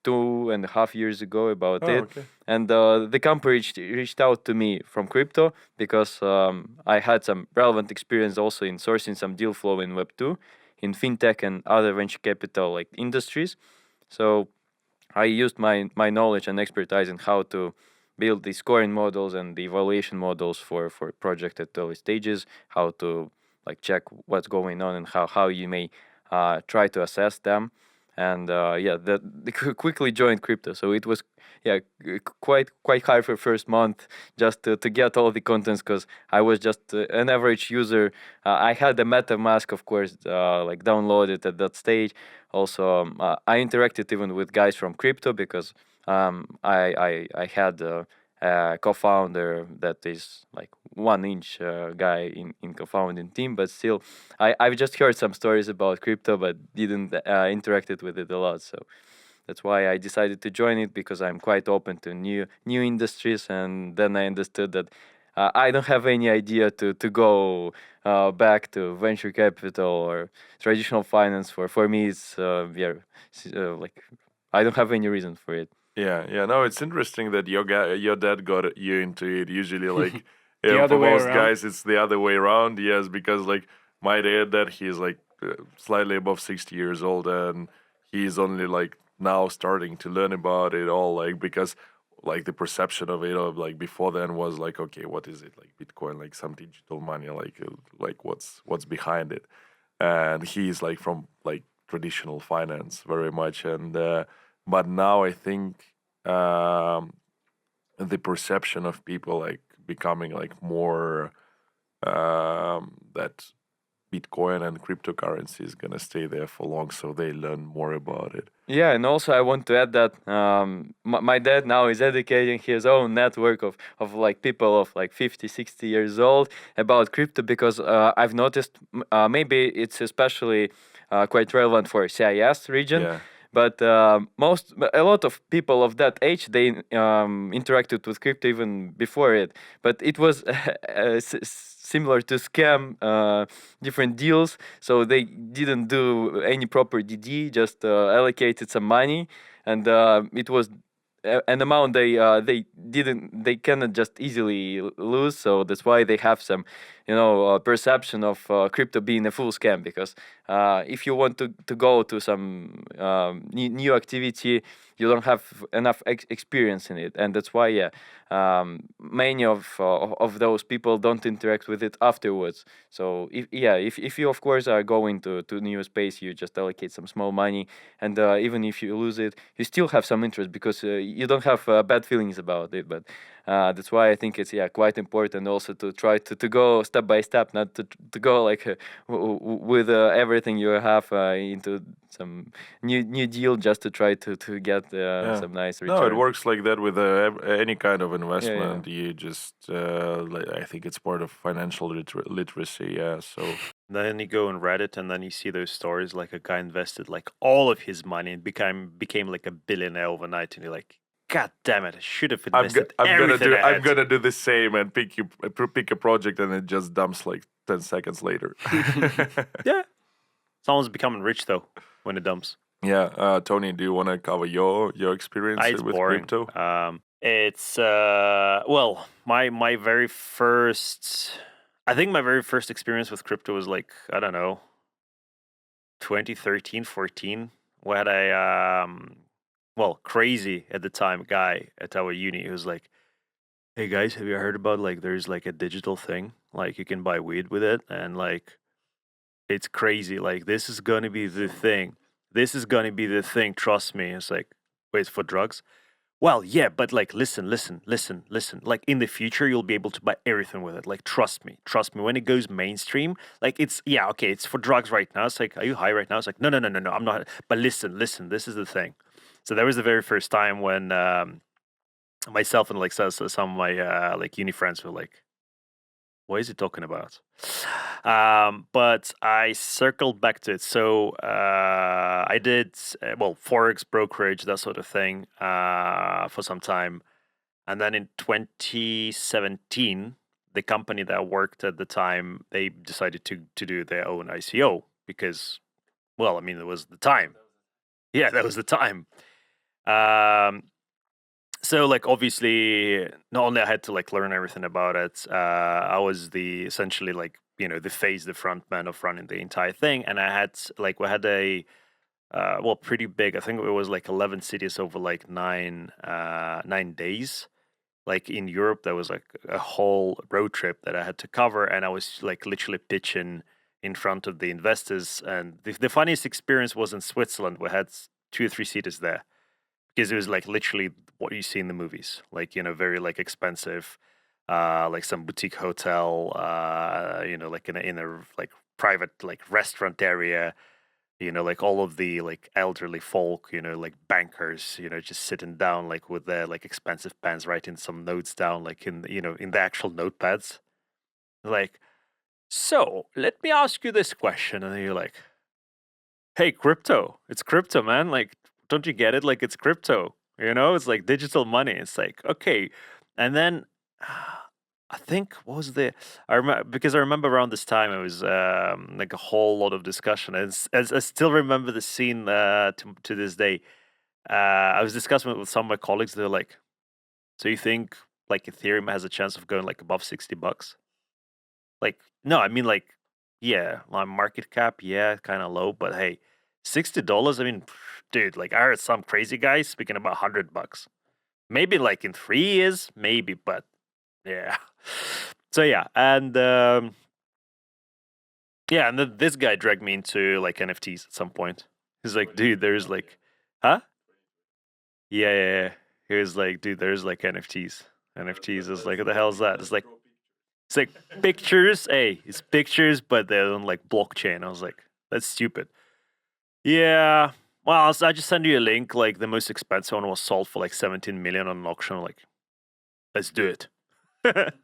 2.5 years ago about Oh, it. okay. And the company reached out to me from crypto because I had some relevant experience also in sourcing some deal flow in Web2, in fintech and other venture capital like industries. So I used my knowledge and expertise in how to build the scoring models and the evaluation models for project at early stages, how to like check what's going on and how you may try to assess them. and quickly joined crypto. So it was quite hard for first month just to get all the contents, because I was just an average user. I had the MetaMask, of course, like downloaded at that stage. Also, I interacted even with guys from crypto, because I had a co-founder that is like 1 inch guy in co-founding team, but still I've just heard some stories about crypto but didn't interacted with it a lot. So that's why I decided to join it, because I'm quite open to new industries. And then I understood that I don't have any idea to go back to venture capital or traditional finance. For me, it's like I don't have any reason for it. Yeah. No, it's interesting that your dad got you into it. Usually, like, The other for way most around. guys, it's the other way around. Yes, because like my dad, he's like slightly above 60 years old, and he's only like now starting to learn about it all. Like, because like the perception of it, of like before then was like, okay, what is it? Like Bitcoin, like some digital money, like what's behind it? And he's like from like traditional finance very much, and but now I think the perception of people like becoming like more that Bitcoin and cryptocurrency is gonna stay there for long, so they learn more about it. Yeah, and also I want to add that my dad now is educating his own network of like people of like 50, 60 years old about crypto, because I've noticed maybe it's especially quite relevant for CIS region. Yeah. But a lot of people of that age, they interacted with crypto even before it. But it was similar to scam, different deals. So they didn't do any proper DD, just allocated some money, and it was an amount they cannot just easily lose. So that's why they have some perception of crypto being a full scam, because if you want to go to some new activity, you don't have enough experience in it. And that's why many of those people don't interact with it afterwards. So if you of course are going to new space, you just allocate some small money, and even if you lose it, you still have some interest, because you don't have bad feelings about it. But that's why I think it's quite important also to try to go step by step, not to go like with everything you have into some new deal just to try to get some nice return. No, it works like that with any kind of Yeah. investment. You just, I think it's part of financial literacy. Yeah, so Then you go on Reddit and then you see those stories like a guy invested like all of his money and became like a billionaire overnight, and you're like, God damn it! I should have invested everything I I'm had." gonna do the same and pick a project, and it just dumps like 10 seconds later. Yeah, someone's becoming rich though when it dumps. Yeah, Tony, do you want to cover your experience It's with boring. crypto? It's well, my very first. I think my very first experience with crypto was like, I don't know, 2013, 14, when I well, crazy at the time guy at our uni who was like, "Hey guys, have you heard about like there's like a digital thing, like you can buy weed with it, and like it's crazy, like this is gonna be the thing. This is gonna be the thing, trust me." It's like, wait, for drugs? Well, yeah, but like, listen. Like, in the future, you'll be able to buy everything with it. Like, trust me. When it goes mainstream, like, it's okay. It's for drugs right now. It's like, are you high right now? It's like, no, I'm not. But listen. This is the thing. So that was the very first time when myself and like some of my like uni friends were like, what is he talking about? But I circled back to it. So I did, well, Forex brokerage, that sort of thing, for some time. And then in 2017, the company that I worked at the time, they decided to do their own ICO because, well, I mean, it was the time. Yeah, that was the time. So like obviously not only I had to like learn everything about it, I was essentially like, the front man of running the entire thing. And we had a well, pretty big, I think it was like 11 cities over like 9 days. Like in Europe, there was like a whole road trip that I had to cover, and I was like literally pitching in front of the investors. And the funniest experience was in Switzerland. We had 2 or 3 seaters there because it was like literally what you see in the movies, like, very like expensive, like some boutique hotel, like in a like private like restaurant area, like all of the like elderly folk, like bankers, just sitting down like with their like expensive pens, writing some notes down, like in in the actual notepads, like, so let me ask you this question, and then you're like, hey, crypto, it's crypto, man, like, don't you get it? Like, it's crypto, it's like digital money. It's like, okay. And then I think what was I remember, because I remember around this time it was like a whole lot of discussion, and as I still remember the scene to this day. I was discussing it with some of my colleagues. They're like, so you think like Ethereum has a chance of going like above $60? Like, no, I mean, like, yeah, my market cap, yeah, kind of low, but hey, $60. I mean, dude, like I heard some crazy guys speaking about $100. Maybe like in 3 years, maybe, but yeah. So yeah, and yeah, and then this guy dragged me into like NFTs at some point. He's like, dude, there's like, huh? Yeah. He was like, dude, there's like NFTs. NFTs is like, what the hell is that? It's like pictures. Hey, it's pictures, but they're on like blockchain. I was like, that's stupid. Yeah. Well, so I just send you a link. Like the most expensive one was sold for like 17 million on an auction. Like, let's do it.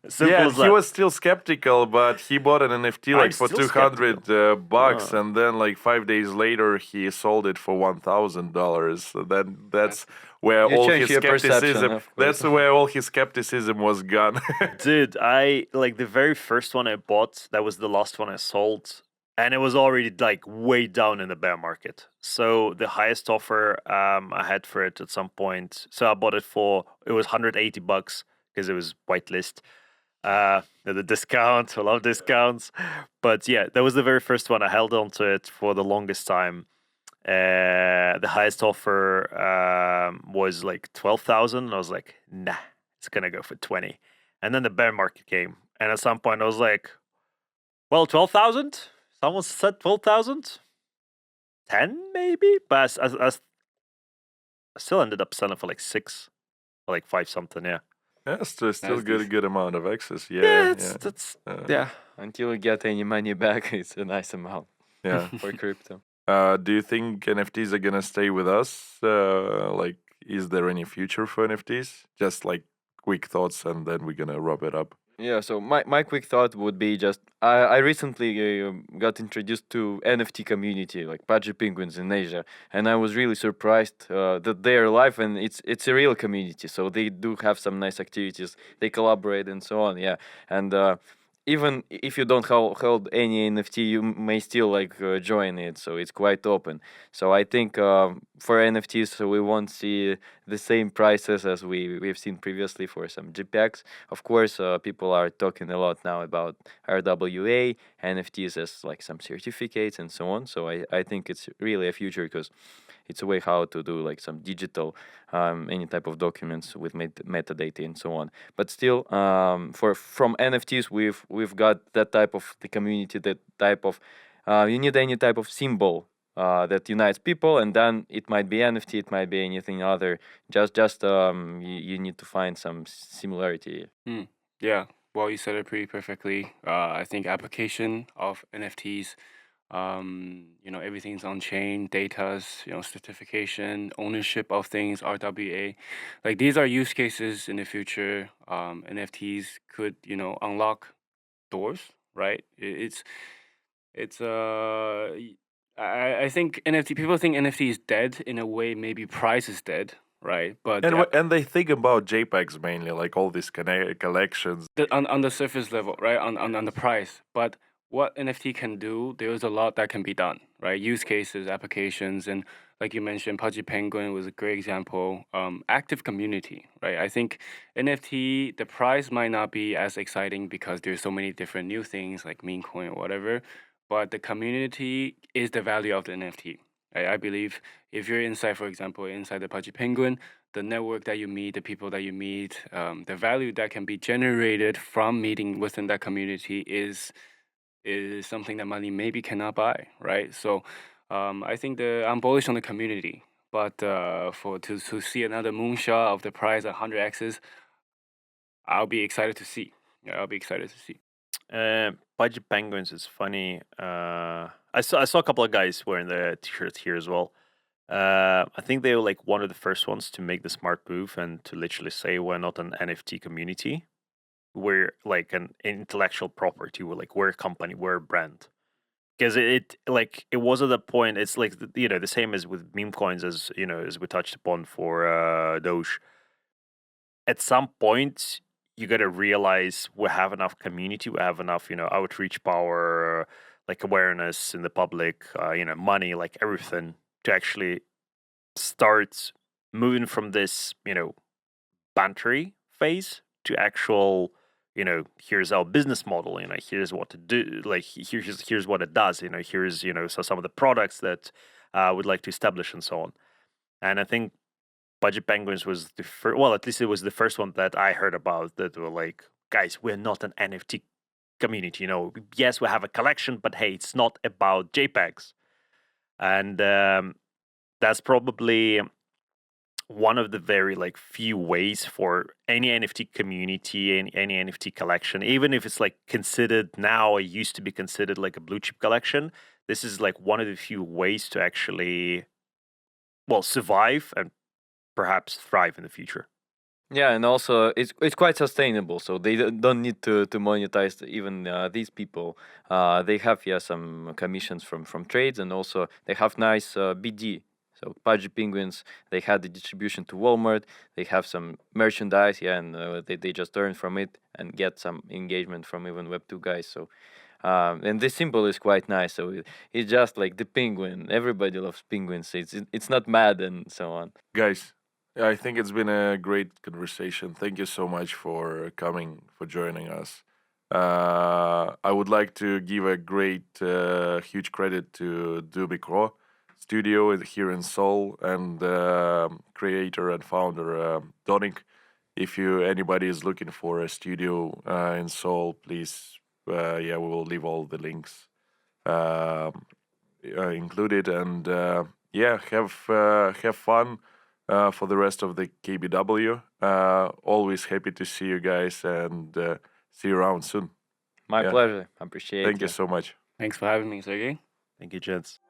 Simple Yeah, as he that. was still skeptical, but he bought an NFT like I'm for still 200 bucks, Oh. and then like 5 days later he sold it for $1,000. So that's where You all change his your perception, skepticism. of course. That's where all his skepticism was gone. Dude, I like the very first one I bought, that was the last one I sold, and it was already like way down in the bear market. So the highest offer I had for it at some point, so I bought it for, it was $180 because it was whitelist. The discount, I love discounts. But yeah, that was the very first one. I held on to it for the longest time. The highest offer was like 12,000. I was like, nah, it's gonna go for 20. And then the bear market came, and at some point I was like, well, 12,000. Someone said 12,000, 10 maybe, but I still ended up selling for like 6 or like 5 something. Yeah. Yeah, still That's good decent. good amount of access. Yeah, Yeah. that's Uh, yeah. Until you get any money back, it's a nice amount yeah. for crypto. Do you think NFTs are gonna stay with us? Like, is there any future for NFTs? Just like quick thoughts, and then we're gonna wrap it up. Yeah, so my quick thought would be just I recently got introduced to NFT community like Pudgy Penguins in Asia, and I was really surprised that they are alive and it's a real community. So they do have some nice activities, they collaborate and so on. Yeah, and even if you don't hold any NFT, you may still like join it. So it's quite open. So I think for NFTs, we won't see the same prices as we've seen previously for some JPEGs. Of course, people are talking a lot now about RWA, NFTs as like some certificates and so on. So I think it's really a future because it's a way how to do like some digital any type of documents with metadata and so on. But still, from NFTs, we've got that type of the community, that type of you need any type of symbol that unites people, and then it might be NFT, it might be anything other. Just you need to find some similarity. Yeah, well, you said it pretty perfectly. I think application of NFTs, everything's on chain, data's, certification, ownership of things, RWA. Like these are use cases in the future. NFTs could, unlock doors, right? I think NFT, people think NFT is dead in a way, maybe price is dead, right? But And they think about JPEGs mainly, like all these collections. on the surface level, right? On the price. But what NFT can do, there's a lot that can be done, right? Use cases, applications, and like you mentioned, Pudgy Penguin was a great example. Active community, right? I think NFT, the price might not be as exciting because there's so many different new things like meme coin or whatever, but the community is the value of the NFT. I believe if you're inside, for example, inside the Pudgy Penguin, the network that you meet, the people that you meet, the value that can be generated from meeting within that community is is something that money maybe cannot buy, right? So I think I'm bullish on the community, but to see another moonshot of the price at 100x's, I'll be excited to see. Yeah, I'll be excited to see. Budget Penguins is funny. I saw a couple of guys wearing the t-shirts here as well. I think they were like one of the first ones to make the smart move and to literally say we're not an NFT community. We're like an intellectual property. We're a company. We're a brand. Because it was at a point. It's like the same as with meme coins, as as we touched upon for Doge. At some point, you got to realize we have enough community, we have enough outreach power, like awareness in the public, money, like everything, to actually start moving from this bantery phase to actual here's our business model, here's what to do, like here's what it does, here's so some of the products that we'd like to establish and so on. And I think Budget Penguins was the first, well, at least it was the first one that I heard about, that were like, guys, we're not an NFT community. Yes, we have a collection, but hey, it's not about JPEGs. And that's probably one of the very like few ways for any NFT community and any NFT collection, even if it's like considered now, it used to be considered like a blue chip collection. This is like one of the few ways to actually, well, survive and perhaps thrive in the future. Yeah, and also it's quite sustainable, so they don't need to monetize even these people. They have some commissions from trades, and also they have nice BD. So Budget Penguins, they had the distribution to Walmart. They have some merchandise, and they just earn from it and get some engagement from even Web2 guys. So and this symbol is quite nice. So it's just like the penguin. Everybody loves penguins. It's not mad and so on. Guys, I think it's been a great conversation. Thank you so much for coming, for joining us. I would like to give a great, huge credit to Dubicro Studio here in Seoul, and creator and founder Donik. If anybody is looking for a studio in Seoul, please, we will leave all the links included, and have fun for the rest of the KBW. Always happy to see you guys, and see you around soon. My Yeah. pleasure. Appreciate Thank you it. so much. Thanks for having me, Sergey. Thank you, gents.